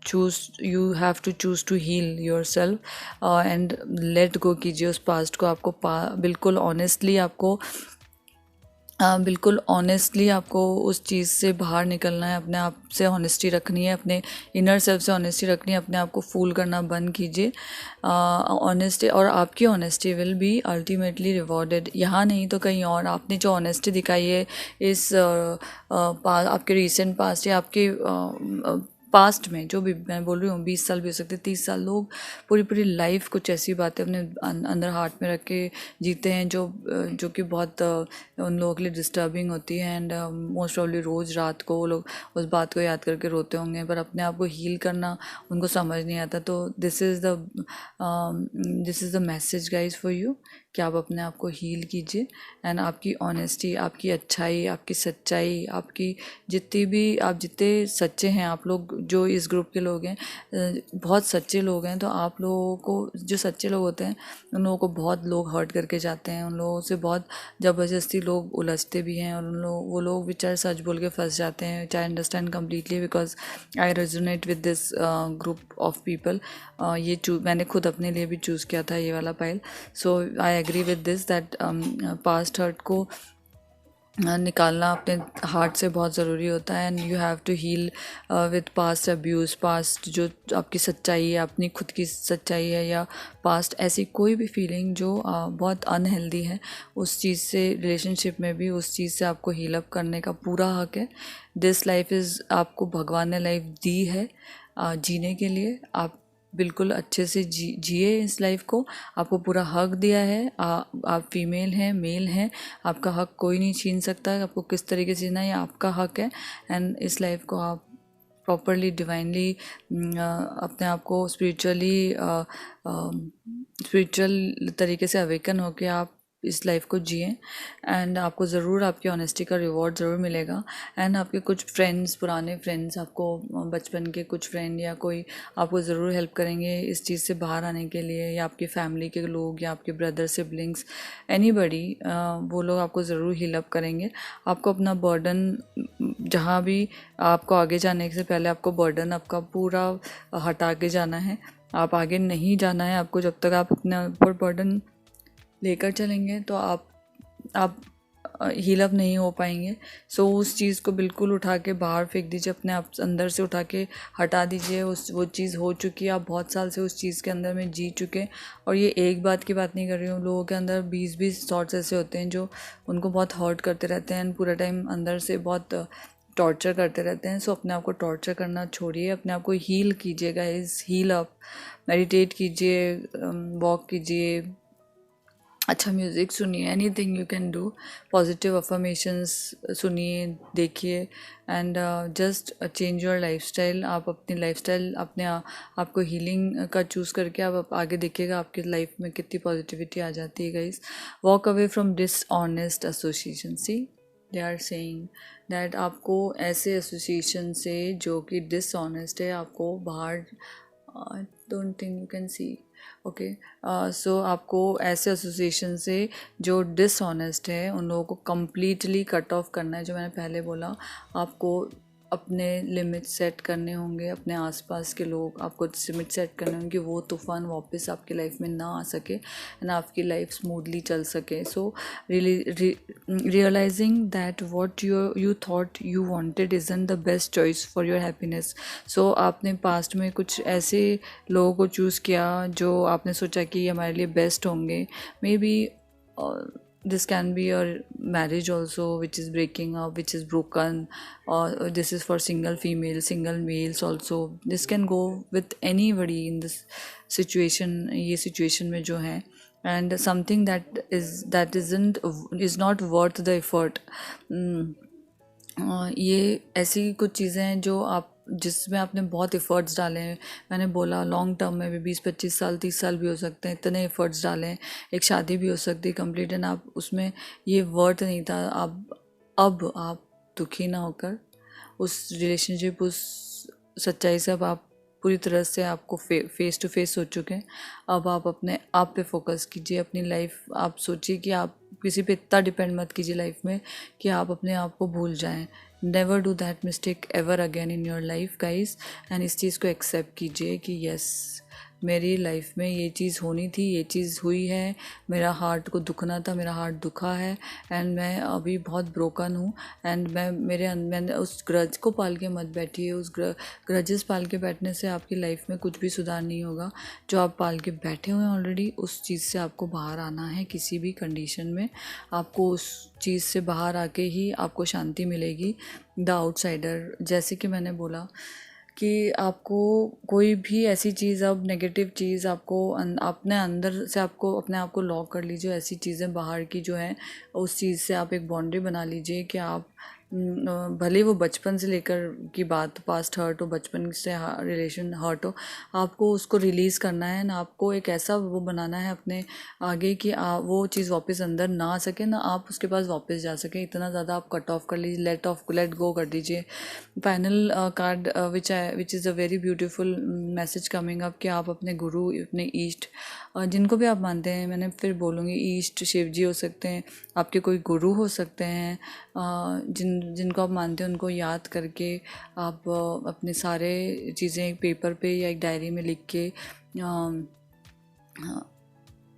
choose, you have to choose to heal your self and let go कीजिए उस पास्ट को। आपको बिल्कुल ऑनेस्टली आपको उस चीज़ से बाहर निकलना है। अपने आप से ऑनेस्टी रखनी है, अपने इनर सेल्फ से ऑनेस्टी रखनी है। अपने आप को फूल करना बंद कीजिए। ऑनेस्टी, और आपकी honesty will be ultimately rewarded, यहाँ नहीं तो कहीं और। आपने जो ऑनेस्टी दिखाई है आपके रिसेंट पास्ट या आपके पास्ट में, जो भी मैं बोल रही हूँ, 20 साल भी हो सकते, 30 साल, लोग पूरी लाइफ कुछ ऐसी बातें अपने अंदर हार्ट में रख के जीते हैं जो कि बहुत उन लोगों के लिए डिस्टर्बिंग होती है। एंड मोस्ट प्रॉब्ली रोज़ रात को वो लोग उस बात को याद करके रोते होंगे, पर अपने आप को हील करना उनको समझ नहीं आता। तो this is the message guys for you कि आप अपने आप को हील कीजिए। एंड आपकी ऑनेस्टी, आपकी अच्छाई, आपकी सच्चाई, आपकी जितने सच्चे हैं आप लोग, जो इस ग्रुप के लोग हैं, बहुत सच्चे लोग हैं। तो आप लोगों को, जो सच्चे लोग होते हैं, उन लोगों को बहुत लोग हर्ट करके जाते हैं, उन लोगों से बहुत ज़बरदस्ती लोग उलझते भी हैं, और वो लोग बेचारे सच बोल के फंस जाते हैं। Which I understand completely because I resonate with this group of people. मैंने खुद अपने लिए भी चूज़ किया था ये वाला pile. So I agree with this that past hurt को निकालना अपने हार्ट से बहुत ज़रूरी होता है। And you have to heal with past abuse, past जो आपकी सच्चाई है, अपनी खुद की सच्चाई है, या पास्ट ऐसी कोई भी फीलिंग जो बहुत अनहेल्दी है, उस चीज़ से, रिलेशनशिप में भी उस चीज़ से आपको हील अप करने का पूरा हक है। दिस लाइफ इज़, आपको भगवान ने लाइफ दी है जीने के लिए। आप बिल्कुल अच्छे से जिए इस लाइफ को, आपको पूरा हक दिया है। आप फीमेल हैं, मेल हैं, आपका हक कोई नहीं छीन सकता। आपको किस तरीके से जीना है, ये आपका हक है। एंड इस लाइफ को आप प्रॉपरली, डिवाइनली अपने आप को स्पिरिचुअल तरीके से अवेकन होके आप इस लाइफ को जिए एंड आपको ज़रूर आपकी ऑनेस्टी का रिवॉर्ड ज़रूर मिलेगा। एंड आपके कुछ फ्रेंड्स, पुराने फ्रेंड्स, आपको बचपन के कुछ फ्रेंड या कोई आपको ज़रूर हेल्प करेंगे इस चीज़ से बाहर आने के लिए, या आपकी फैमिली के लोग या आपके ब्रदर, सिबलिंग्स, एनीबडी, वो लोग आपको ज़रूर हील अप करेंगे। आपको अपना बर्डन, जहाँ भी आपको आगे जाने से पहले आपको बर्डन आपका पूरा हटा के जाना है। आप आगे नहीं जाना है आपको जब तक आप अपने ऊपर बर्डन लेकर चलेंगे तो आप हील अप नहीं हो पाएंगे। सो उस चीज़ को बिल्कुल उठा के बाहर फेंक दीजिए, अपने आप अंदर से उठा के हटा दीजिए। वो चीज़ हो चुकी है, आप बहुत साल से उस चीज़ के अंदर में जी चुके। और ये एक बात की बात नहीं कर रही हूँ, लोगों के अंदर 20-20 थॉट्स ऐसे होते हैं जो उनको बहुत हर्ट करते रहते हैं, पूरा टाइम अंदर से बहुत टॉर्चर करते रहते हैं। सो अपने आप को टॉर्चर करना छोड़िए, अपने आप को हील कीजिएगा, इस हील अप, मेडिटेट कीजिए, वॉक कीजिए, अच्छा म्यूज़िक सुनिए, anything you can do, positive affirmations सुनिए, देखिए and just change your lifestyle. आप अपनी लाइफस्टाइल अपने आपको हीलिंग का चूज़ करके आप आगे देखिएगा आपकी लाइफ में कितनी पॉजिटिविटी आ जाती है guys. Walk away from dishonest association. See they are saying that आपको ऐसे एसोसिएशन से जो कि डिसऑनेस्ट है आपको बाहर, don't think you can see, okay. So आपको ऐसे एसोसिएशन से जो डिसऑनेस्ट है उन लोगों को कम्प्लीटली कट ऑफ करना है। जो मैंने पहले बोला, आपको अपने लिमिट सेट करने होंगे, अपने आसपास के लोग आपको लिमिट सेट करने होंगे, वो तूफ़ान वापस आपकी लाइफ में ना आ सके एंड आपकी लाइफ स्मूथली चल सके। So realising that what you thought you wanted isn't the best choice for your happiness. So आपने पास्ट में कुछ ऐसे लोगों को चूज़ किया जो आपने सोचा कि हमारे लिए बेस्ट होंगे। May be this can be your marriage also which is breaking up, which is broken, or this is for single female, single males also, this can go with anybody in this situation, ये situation में जो है, and something that is not worth the effort। ये ऐसी कुछ चीज़ें हैं जो आप जिसमें आपने बहुत एफ़र्ट्स डाले हैं। मैंने बोला लॉन्ग टर्म में भी 20-25 साल, 30 साल भी हो सकते हैं, इतने एफ़र्ट्स डाले हैं। एक शादी भी हो सकती है कंप्लीट एंड आप उसमें ये वर्थ नहीं था। अब आप दुखी ना होकर उस रिलेशनशिप, उस सच्चाई से अब आप पूरी तरह से आपको फेस टू फेस हो चुके हैं। अब आप अपने आप पे फोकस कीजिए, अपनी लाइफ आप सोचिए कि आप किसी पे इतना डिपेंड मत कीजिए लाइफ में कि आप अपने आप को भूल जाएं। Never do that mistake ever again in your life guys. And इस चीज़ को एक्सेप्ट कीजिए कि यस, मेरी लाइफ में ये चीज़ होनी थी, ये चीज़ हुई है, मेरा हार्ट को दुखना था, मेरा हार्ट दुखा है एंड मैं अभी बहुत ब्रोकन हूँ। एंड मैंने उस ग्रज को पाल के मत बैठिए। उस ग्रजेस पाल के बैठने से आपकी लाइफ में कुछ भी सुधार नहीं होगा। जो आप पाल के बैठे हुए हैं ऑलरेडी, उस चीज़ से आपको बाहर आना है। किसी भी कंडीशन में आपको उस चीज़ से बाहर आके ही आपको शांति मिलेगी। द आउटसाइडर, जैसे कि मैंने बोला कि आपको कोई भी ऐसी चीज़, अब नेगेटिव चीज़ आपको अपने अंदर से आपको अपने आप को लॉक कर लीजिए। ऐसी चीज़ें बाहर की जो हैं उस चीज़ से आप एक बाउंड्री बना लीजिए कि आप भले वो बचपन से लेकर की बात, पास्ट हर्ट हो, बचपन से रिलेशन हर्ट हो, आपको उसको रिलीज़ करना है ना। आपको एक ऐसा वो बनाना है अपने आगे कि वो चीज़ वापस अंदर ना आ सके, ना आप उसके पास वापस जा सके। इतना ज़्यादा आप कट ऑफ कर लीजिए, लेट गो कर दीजिए। Final card which is a very beautiful message coming up कि आप अपने गुरु, अपने ईस्ट, जिनको भी आप मानते हैं, मैंने फिर बोलूँगी ईस्ट शिव जी हो सकते हैं, आपके कोई गुरु हो सकते हैं, जिनको आप मानते हैं उनको याद करके आप अपने सारे चीज़ें एक पेपर पे या एक डायरी में लिख के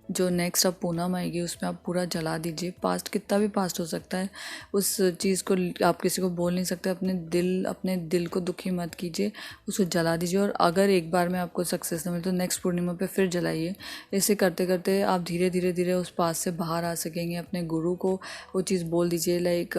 जो नेक्स्ट अब पूनम आएगी उसमें आप पूरा जला दीजिए। पास्ट कितना भी पास्ट हो सकता है, उस चीज़ को आप किसी को बोल नहीं सकते। अपने दिल को दुखी मत कीजिए, उसको जला दीजिए। और अगर एक बार में आपको सक्सेस न मिले तो नेक्स्ट पूर्णिमा पे फिर जलाइए। ऐसे करते करते आप धीरे धीरे उस पास्ट से बाहर आ सकेंगे। अपने गुरु को वो चीज़ बोल दीजिए। लाइक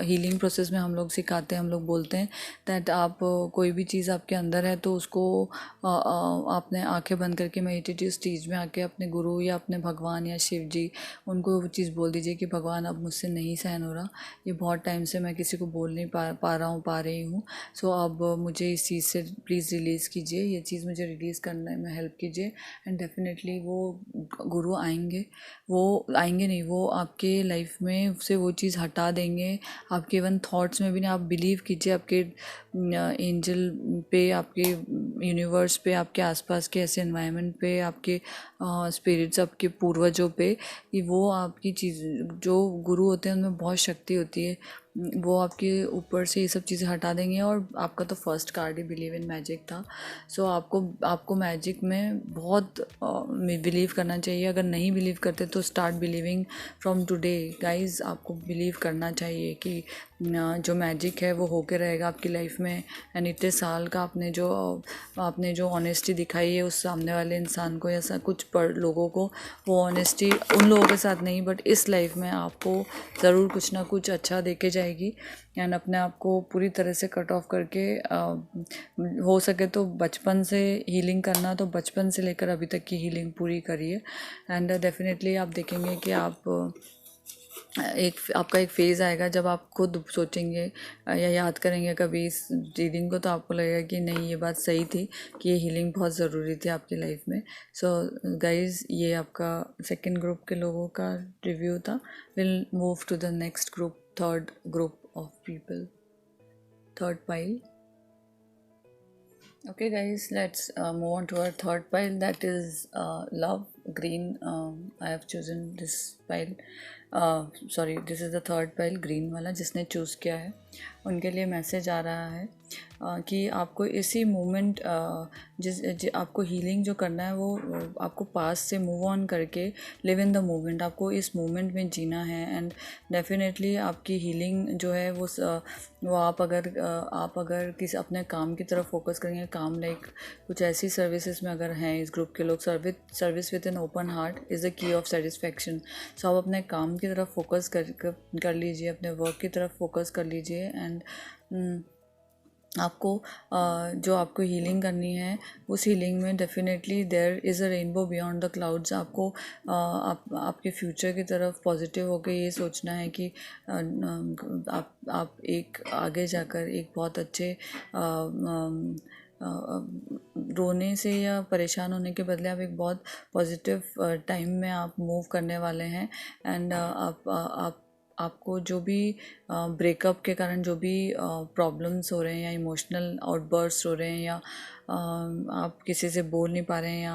हीलिंग प्रोसेस में हम लोग सिखाते हैं, हम लोग बोलते हैं दैट आप कोई भी चीज़ आपके अंदर है तो उसको आपने आंखें बंद करके मेडिटेटिव स्टेज में आके अपने गुरु या अपने भगवान या शिव जी, उनको वो चीज़ बोल दीजिए कि भगवान अब मुझसे नहीं सहन हो रहा, ये बहुत टाइम से मैं किसी को बोल नहीं पा रही हूँ। सो अब मुझे इस चीज़ से प्लीज़ रिलीज़ कीजिए, ये चीज़ मुझे रिलीज़ करने में हेल्प कीजिए। एंड डेफिनेटली वो गुरु आएंगे, वो आएंगे नहीं, वो आपके लाइफ में से वो चीज़ हटा देंगे। आपके इवन थॉट्स में भी ना, आप बिलीव कीजिए आपके एंजल पे, आपके यूनिवर्स पे, आपके आसपास के ऐसे एनवायरनमेंट पे, आपके स्पिरिट्स, आपके पूर्वजों पे, कि वो आपकी चीज़, जो गुरु होते हैं उनमें बहुत शक्ति होती है, वो आपके ऊपर से ये सब चीज़ें हटा देंगे। और आपका तो first card he believe in magic था। सो आपको मैजिक में बहुत बिलीव करना चाहिए। अगर नहीं बिलीव करते तो start believing from today guys. आपको बिलीव करना चाहिए कि जो मैजिक है वो होके रहेगा आपकी लाइफ में। एंड इतने साल का आपने जो ऑनेस्टी दिखाई है उस सामने वाले इंसान को या कुछ लोगों को, वो ऑनेस्टी उन लोगों के साथ नहीं, बट इस लाइफ में आपको ज़रूर कुछ ना कुछ अच्छा देके जाएगी। एंड अपने आप को पूरी तरह से कट ऑफ करके हो सके तो बचपन से हीलिंग करना, तो बचपन से लेकर अभी तक की हीलिंग पूरी करिए। एंड डेफिनेटली आप देखेंगे कि आपका एक फेज़ आएगा जब आप खुद सोचेंगे या याद करेंगे कभी इस रीडिंग को, तो आपको लगेगा कि नहीं, ये बात सही थी कि ये हीलिंग बहुत ज़रूरी थी आपकी लाइफ में। सो गाइज़, ये आपका सेकंड ग्रुप के लोगों का रिव्यू था। Will move to the next group, third group of people, third pile. Okay guys, let's move on to our third pile, that is love, green. I have chosen this pile. Sorry, this is the third pile, green वाला जिसने choose किया है उनके लिए message आ रहा है कि आपको इसी मोमेंट आपको हीलिंग जो करना है वो आपको पास्ट से मूव ऑन करके लिव इन द मोमेंट, आपको इस मोमेंट में जीना है। एंड डेफिनेटली आपकी हीलिंग जो है वो आप अगर किसी अपने काम की तरफ फोकस करेंगे, काम लाइक कुछ ऐसी सर्विसेज में अगर हैं इस ग्रुप के लोग, service with an open heart is the key of satisfaction. So आप अपने काम की तरफ फोकस कर लीजिए, अपने वर्क की तरफ फोकस कर लीजिए। एंड आपको जो आपको हीलिंग करनी है उस हीलिंग में definitely there is a rainbow beyond the clouds. आपको आपके फ्यूचर की तरफ पॉजिटिव होकर ये सोचना है कि आप एक आगे जाकर एक बहुत अच्छे रोने से या परेशान होने के बदले आप एक बहुत पॉजिटिव टाइम में आप मूव करने वाले हैं। एंड आपको जो भी ब्रेकअप के कारण जो भी प्रॉब्लम्स हो रहे हैं या इमोशनल आउटबर्स्ट हो रहे हैं या आप किसी से बोल नहीं पा रहे हैं या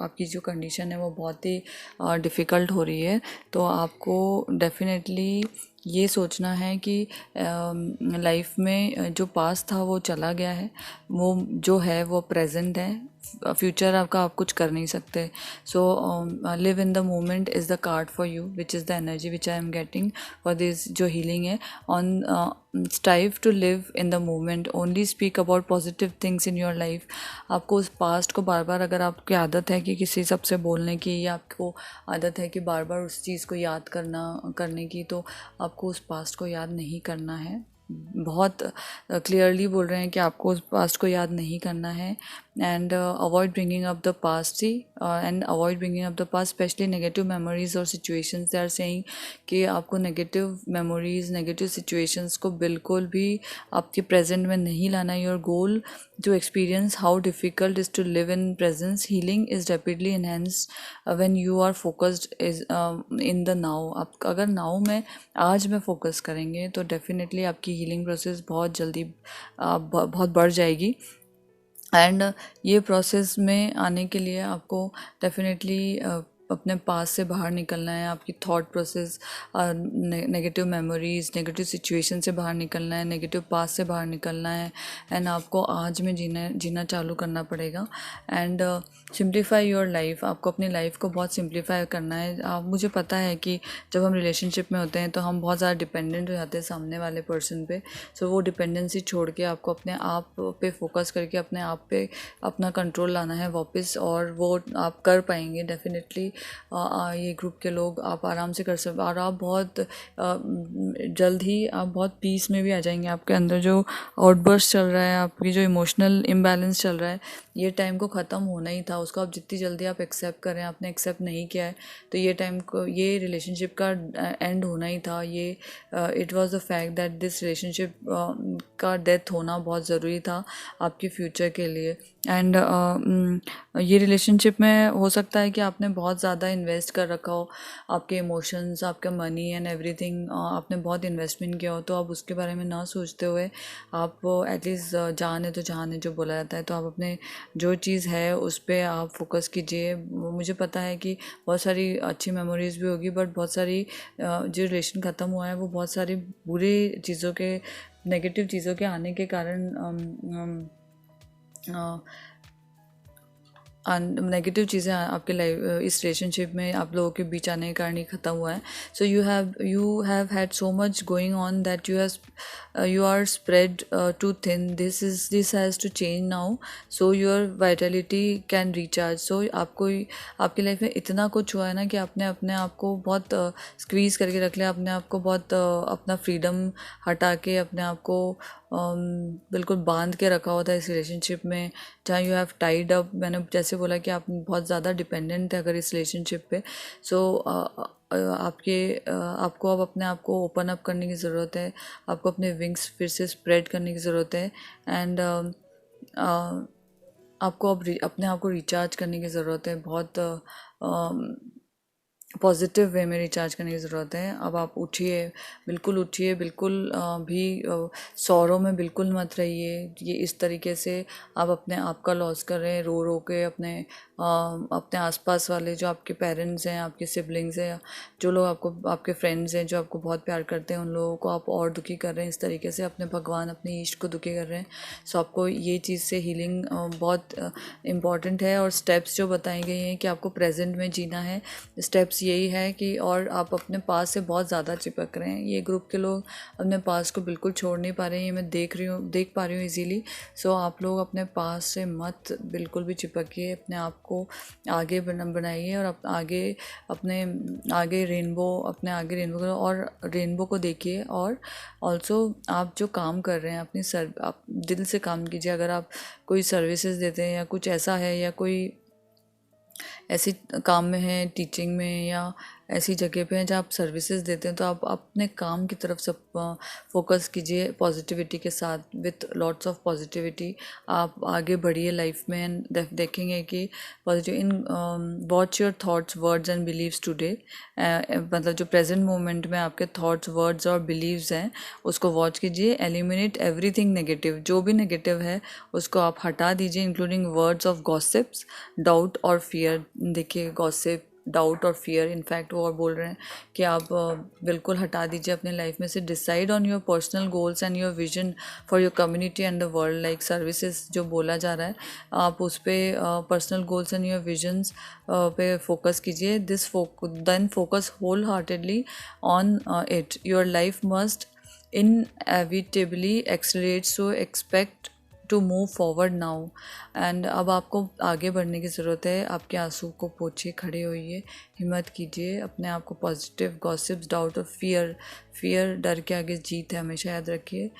आपकी जो कंडीशन है वो बहुत ही डिफ़िकल्ट हो रही है, तो आपको डेफिनेटली ये सोचना है कि लाइफ में जो पास्ट था वो चला गया है, वो जो है वो प्रेजेंट है, फ्यूचर आपका आप कुछ कर नहीं सकते। So live in the moment is the card for you, which is the energy which I am getting for this जो हीलिंग है। On strive to live in the moment, only speak about positive things in your life. आपको उस past को बार बार, अगर आपकी आदत है कि किसी सबसे बोलने की या आपको आदत है कि बार बार उस चीज़ को याद करने की, तो आपको उस पास्ट को याद नहीं करना है। बहुत क्लियरली बोल रहे हैं कि आपको उस पास्ट को याद नहीं करना है। And avoid bringing up the past and avoid bringing up the past, specially negative memories और सिचुएशंस। दे आर सेइंग कि आपको नेगेटिव मेमोरीज, नेगेटिव सिचुएशंस को बिल्कुल भी आपके प्रेजेंट में नहीं लाना। Your goal to experience how difficult is to live in presence. Healing is rapidly enhanced when you are focused is in the now. आप अगर नाउ में आज में फोकस करेंगे तो डेफिनेटली आपकी हीलिंग प्रोसेस बहुत जल्दी बहुत बढ़ जाएगी। एंड ये प्रोसेस में आने के लिए आपको डेफिनेटली अपने पास से बाहर निकलना है। आपकी thought process, negative memories, negative situation से बाहर निकलना है, नेगेटिव पास से बाहर निकलना है। एंड आपको आज में जीना चालू करना पड़ेगा। एंड सिंप्लीफाई योर लाइफ, आपको अपनी लाइफ को बहुत सिंप्लीफाई करना है। मुझे पता है कि जब हम रिलेशनशिप में होते हैं तो हम बहुत ज़्यादा डिपेंडेंट हो जाते हैं सामने वाले पर्सन पे। सो वो डिपेंडेंसी छोड़ के आपको अपने आप पे फोकस करके अपने आप पे अपना कंट्रोल लाना है वापस, और वो आप कर पाएंगे डेफिनेटली। ये ग्रुप के लोग आप आराम से कर सकते, और आप बहुत जल्द ही आप बहुत पीस में भी आ जाएंगे। आपके अंदर जो आउटबर्स्ट चल रहा है, आपकी जो इमोशनल इम्बैलेंस चल रहा है, ये टाइम को ख़त्म होना ही था। उसको आप जितनी जल्दी आप एक्सेप्ट करें, आपने एक्सेप्ट नहीं किया है तो ये टाइम को, ये रिलेशनशिप का एंड होना ही था। ये it was the fact that this relationship का डेथ होना बहुत ज़रूरी था आपके फ्यूचर के लिए। एंड ये रिलेशनशिप में हो सकता है कि आपने बहुत ज़्यादा इन्वेस्ट कर रखा हो, आपके इमोशंस, आपका मनी एंड एवरीथिंग, आपने बहुत इन्वेस्टमेंट किया हो, तो आप उसके बारे में ना सोचते हुए आप एटलीस्ट जान है तो जहान है जो बोला जाता है, तो आप अपने जो चीज़ है उस पर आप फोकस कीजिए। मुझे पता है कि बहुत सारी अच्छी मेमोरीज भी होगी, बट बहुत सारी जो रिलेशन ख़त्म हुआ है वो बहुत सारी बुरी चीज़ों के, नेगेटिव चीज़ों के आने के कारण नेगेटिव चीज़ें आपके लाइफ, इस रिलेशनशिप में आप लोगों के बीच आने के कारण ही ख़त्म हुआ है। So you have had so much going on that you are spread too thin. This has to change now, so your vitality can recharge. So आपको आपकी लाइफ में इतना कुछ हुआ है ना कि आपने अपने आप को बहुत स्क्वीज़ करके रख लिया, अपने आप को बहुत अपना फ्रीडम हटा के अपने आप को बिल्कुल बांध के रखा हुआ था इस रिलेशनशिप में, जहाँ यू हैव टाइड अप। मैंने जैसे बोला कि आप बहुत ज़्यादा डिपेंडेंट थे अगर इस रिलेशनशिप पे। सो आपको अब अपने आप को ओपन अप करने की ज़रूरत है, आपको अपने विंग्स फिर से स्प्रेड करने की ज़रूरत है। एंड आपको अब अपने आप को रिचार्ज करने की ज़रूरत है, बहुत पॉजिटिव वे में रिचार्ज करने की ज़रूरत है। अब आप उठिए, बिल्कुल उठिए, बिल्कुल भी सौरों में बिल्कुल मत रहिए। ये इस तरीके से आप अपने आप का लॉस कर रहे हैं, रो रो के अपने आसपास वाले जो आपके पेरेंट्स हैं, आपके सिबलिंग्स हैं, जो लोग आपके फ्रेंड्स हैं जो आपको बहुत प्यार करते हैं, उन लोगों को आप और दुखी कर रहे हैं। इस तरीके से अपने भगवान, अपने ईश्वर को दुखी कर रहे हैं। सो आपको ये चीज़ से हीलिंग बहुत इम्पॉर्टेंट है। और स्टेप्स जो बताई गई हैं कि आपको प्रेजेंट में जीना है, स्टेप्स यही है कि, और आप अपने पास से बहुत ज़्यादा चिपक रहे हैं। ये ग्रुप के लोग अपने पास को बिल्कुल छोड़ नहीं पा रहे हैं, ये मैं देख पा रही हूँ इजीली। सो आप लोग अपने पास से मत बिल्कुल भी चिपकिए, अपने आप को आगे बनाइए, और आगे रेनबो करो और रेनबो को देखिए। और ऑल्सो आप जो काम कर रहे हैं आप दिल से काम कीजिए। अगर आप कोई सर्विसेज देते हैं या कुछ ऐसा है, या कोई ऐसी काम में है, टीचिंग में या ऐसी जगह पे हैं जहाँ आप सर्विसेज देते हैं, तो आप अपने काम की तरफ सब फोकस कीजिए पॉजिटिविटी के साथ, विथ लॉट्स ऑफ पॉजिटिविटी। आप आगे बढ़िए लाइफ में, एंड देखेंगे कि positive watch your thoughts, words and believes today. मतलब जो प्रेजेंट मोमेंट में आपके थॉट्स, वर्ड्स और बिलीव्स हैं उसको वॉच कीजिए। एलिमिनेट एवरीथिंग नेगेटिव, जो भी नेगेटिव है उसको आप हटा दीजिए, including words of gossips, doubt और फियर। देखिए गॉसिप, डाउट और फियर, इनफैक्ट वो और बोल रहे हैं कि आप बिल्कुल हटा दीजिए अपने लाइफ में से। Decide on your personal goals and your vision for your community and the world. Like services जो बोला जा रहा है, आप उस पर personal goals and your visions पे फोकस कीजिए। Then focus wholeheartedly on it. Your life must inevitably accelerate, so expect to move forward now. And अब आपको आगे बढ़ने की ज़रूरत है। आपके आंसू को पोंछिए, खड़े होइए, हिम्मत कीजिए, अपने आप को पॉजिटिव, गॉसिप्स, डाउट और फियर, डर के आगे जीत है, हमेशा याद रखिए।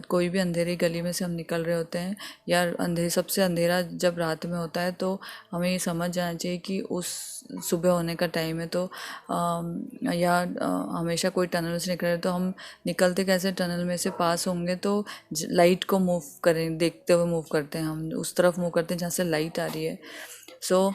कोई भी अंधेरी गली में से हम निकल रहे होते हैं, या सबसे अंधेरा जब रात में होता है, तो हमें ये समझ जाना चाहिए कि उस सुबह होने का टाइम है। तो हमेशा कोई टनल से निकल रहे तो हम निकलते कैसे टनल में से पास होंगे, तो लाइट को मूव करें, देखते हुए मूव करते हैं, हम उस तरफ मूव करते हैं जहाँ से लाइट आ रही है। सो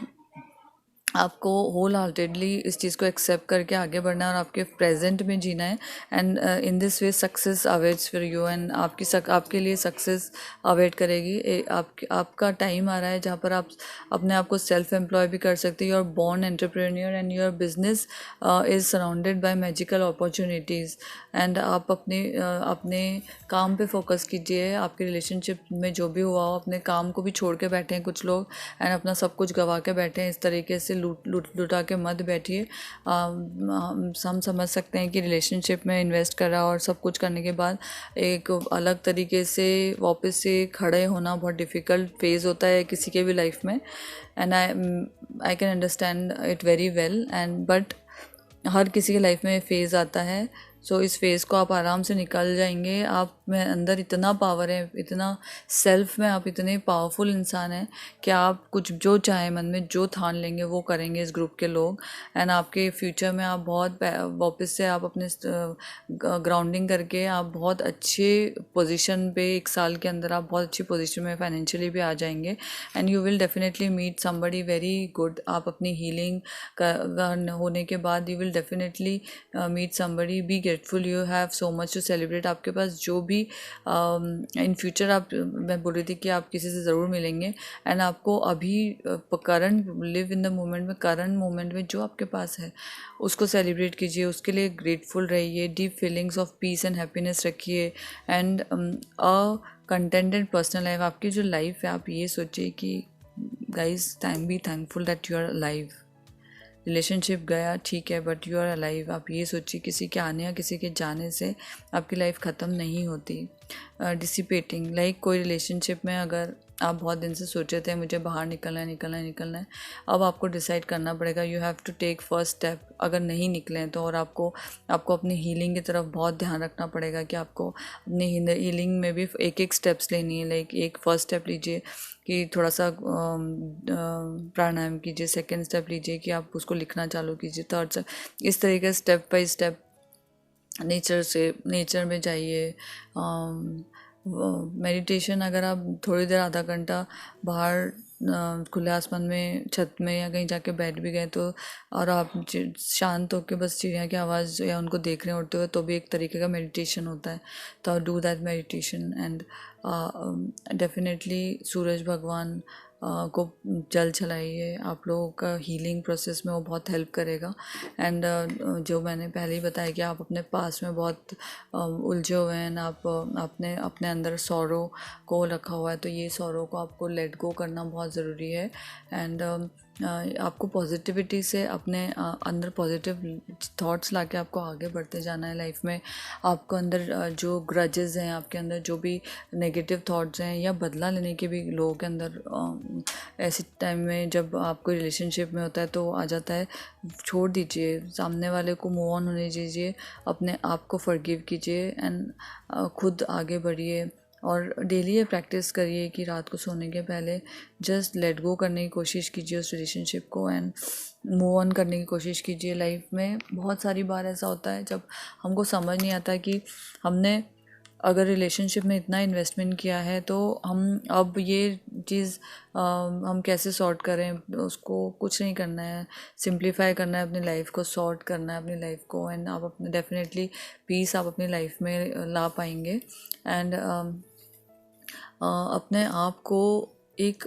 आपको होल हार्टेडली इस चीज़ को एक्सेप्ट करके आगे बढ़ना है और आपके प्रेजेंट में जीना है। And in this way success awaits for you, and आपके लिए सक्सेस अवेट करेगी। आपका टाइम आ रहा है जहाँ पर आप अपने आप को सेल्फ एम्प्लॉय भी कर सकते हैं। Your born entrepreneur and your business is surrounded by magical opportunities. And आप अपने काम पे फोकस कीजिए। आपके रिलेशनशिप में जो भी हुआ हो, अपने काम को भी छोड़ के बैठे हैं कुछ लोग, एंड अपना सब कुछ गवा के बैठे हैं, इस तरीके से लुटा के मत बैठिए। हम समझ सकते हैं कि रिलेशनशिप में इन्वेस्ट करा और सब कुछ करने के बाद एक अलग तरीके से वापस से खड़े होना बहुत डिफ़िकल्ट फेज़ होता है किसी के भी लाइफ में, and I can understand it very well. And but हर किसी के लाइफ में फ़ेज़ आता है, सो इस फेज़ को आप आराम से निकल जाएंगे। आप में अंदर इतना पावर है, इतना सेल्फ में आप इतने पावरफुल इंसान हैं कि आप कुछ जो चाहें मन में जो ठान लेंगे वो करेंगे इस ग्रुप के लोग। एंड आपके फ्यूचर में आप बहुत वापस से आप अपने ग्राउंडिंग करके आप बहुत अच्छे पोजीशन पे 1 साल के अंदर आप बहुत अच्छी पोजीशन में फाइनेंशियली भी आ जाएंगे। And you will definitely meet somebody very good. आप अपनी हीलिंग होने के बाद you will definitely meet somebody. Be grateful, you have so much to celebrate. आपके पास जो भी इन फ्यूचर आप, मैं बोल रही थी कि आप किसी से ज़रूर मिलेंगे। एंड आपको अभी current live in the moment में, करंट मोमेंट में जो आपके पास है उसको सेलिब्रेट कीजिए, उसके लिए ग्रेटफुल रहिए, deep feelings of peace and happiness रखिए। And a contented personal life, आपकी जो लाइफ है आप ये सोचिए कि guys be thankful that you are alive. Relationship गया ठीक है, बट यू आर अलाइव। आप ये सोचिए किसी के आने या किसी के जाने से आपकी लाइफ ख़त्म नहीं होती। डिसिपेटिंग लाइक कोई रिलेशनशिप में अगर आप बहुत दिन से सोचे थे मुझे बाहर निकलना है, अब आपको डिसाइड करना पड़ेगा। You have to take first step. अगर नहीं निकले हैं तो और आपको अपनी हीलिंग की तरफ बहुत ध्यान रखना पड़ेगा कि आपको अपनी हीलिंग में भी एक स्टेप्स लेनी है। लाइक एक फर्स्ट स्टेप लीजिए कि थोड़ा सा प्राणायाम कीजिए, सेकेंड स्टेप लीजिए कि आप उसको लिखना चालू कीजिए, थर्ड स्टेप, इस तरीके स्टेप बाई स्टेप नेचर में जाइए। मेडिटेशन अगर आप थोड़ी देर आधा घंटा बाहर खुले आसमान में छत में या कहीं जाके बैठ भी गए तो, और आप शांत होकर बस चिड़िया की आवाज़ या उनको देख रहे हैं उड़ते हुए, तो भी एक तरीके का मेडिटेशन होता है। तो do that meditation. And definitely सूरज भगवान को जल चलाइए। आप लोगों का हीलिंग प्रोसेस में वो बहुत हेल्प करेगा। एंड जो मैंने पहले ही बताया कि आप अपने पास में बहुत उलझे हुए हैं, आप अपने अंदर सौरो को रखा हुआ है, तो ये सौरो को आपको लेट गो करना बहुत ज़रूरी है। एंड आपको पॉजिटिविटी से अपने अंदर पॉजिटिव थॉट्स लाके आपको आगे बढ़ते जाना है लाइफ में। आपको अंदर जो ग्रजेस हैं, आपके अंदर जो भी नेगेटिव थॉट्स हैं या बदला लेने के भी लोगों के अंदर ऐसे टाइम में जब आपको रिलेशनशिप में होता है तो आ जाता है, छोड़ दीजिए, सामने वाले को मूव ऑन होने दीजिए, अपने आप को फॉरगिव कीजिए एंड खुद आगे बढ़िए। और डेली ये प्रैक्टिस करिए कि रात को सोने के पहले जस्ट लेट गो करने की कोशिश कीजिए उस रिलेशनशिप को एंड मूव ऑन करने की कोशिश कीजिए। लाइफ में बहुत सारी बार ऐसा होता है जब हमको समझ नहीं आता कि हमने अगर रिलेशनशिप में इतना इन्वेस्टमेंट किया है तो हम अब ये चीज़ हम कैसे सॉर्ट करें, उसको कुछ नहीं करना है, सिंप्लीफाई करना है अपनी लाइफ को, सॉर्ट करना है अपनी लाइफ को। एंड आप अपने डेफिनेटली पीस आप अपनी लाइफ में ला पाएंगे। एंड अपने आप को एक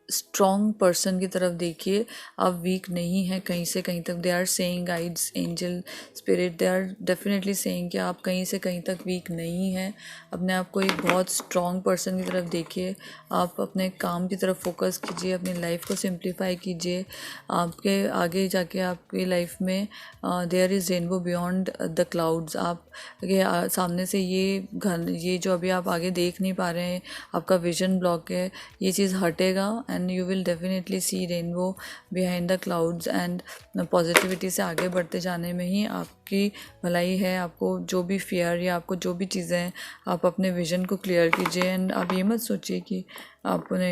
स्ट्रॉन्ग पर्सन की तरफ देखिए। आप वीक नहीं हैं कहीं से कहीं तक। They are saying, guides, angel, spirit, they are definitely saying कि आप कहीं से कहीं तक वीक नहीं हैं। अपने आप को एक बहुत स्ट्रॉन्ग पर्सन की तरफ देखिए। आप अपने काम की तरफ फोकस कीजिए, अपनी लाइफ को सिंप्लीफाई कीजिए। आपके आगे जाके आपकी लाइफ में there is rainbow beyond the clouds. आप के सामने से ये जो अभी आप आगे देख नहीं पा रहे हैं, आपका विजन ब्लॉक है, ये चीज़ हटेगा and you will definitely see rainbow behind the clouds. And positivity से आगे बढ़ते जाने में ही आपकी भलाई है। आपको जो भी फियर या आपको जो भी चीज़ें हैं, आप अपने विजन को क्लियर कीजिए। एंड आप ये मत सोचिए कि आपने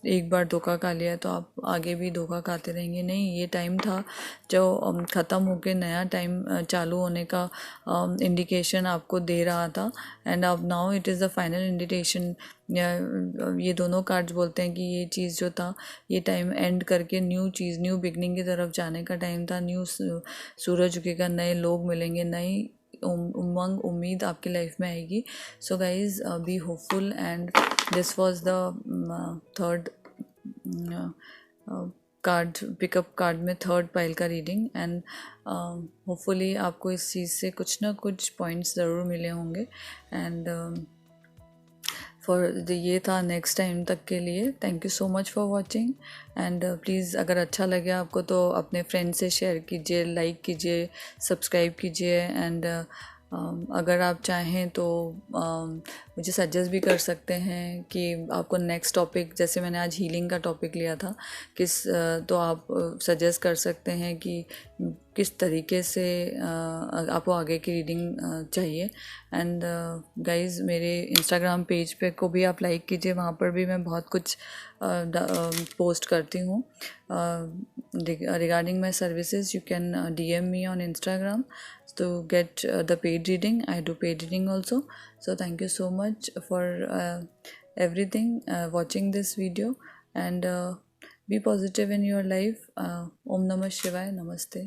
एक बार धोखा खा लिया तो आप आगे भी धोखा खाते रहेंगे। नहीं, ये टाइम था जो ख़त्म होकर नया टाइम चालू होने का इंडिकेशन आपको दे रहा था। एंड अब now it is the final indication. ये दोनों कार्ड्स बोलते हैं कि ये चीज़ जो था, ये टाइम एंड करके न्यू चीज़, न्यू बिगनिंग की तरफ जाने का टाइम था। न्यू सूरज उगेगा, नए लोग मिलेंगे, नई उमंग उम्मीद आपकी लाइफ में आएगी। So guys be hopeful. And this was the third card, pickup card में थर्ड पाइल का रीडिंग। एंड होपफुली आपको इस चीज़ से कुछ ना कुछ पॉइंट्स ज़रूर मिले होंगे। एंड ये था नेक्स्ट टाइम तक के लिए। Thank you so much for watching. And please अगर अच्छा लगे आपको तो अपने फ्रेंड से शेयर कीजिए, लाइक कीजिए, सब्सक्राइब कीजिए। एंड अगर आप चाहें तो मुझे सजेस्ट भी कर सकते हैं कि आपको नेक्स्ट टॉपिक, जैसे मैंने आज हीलिंग का टॉपिक लिया था, तो आप सजेस्ट कर सकते हैं कि किस तरीके से आपको आगे की रीडिंग चाहिए। एंड गाइस, मेरे इंस्टाग्राम पेज पे को भी आप लाइक कीजिए, वहाँ पर भी मैं बहुत कुछ पोस्ट करती हूँ regarding my services. You can DM me on Instagram to get the paid reading. I do paid reading also. So thank you so much for everything, watching this video. And be positive in your life. Om Namah Shivaya. Namaste.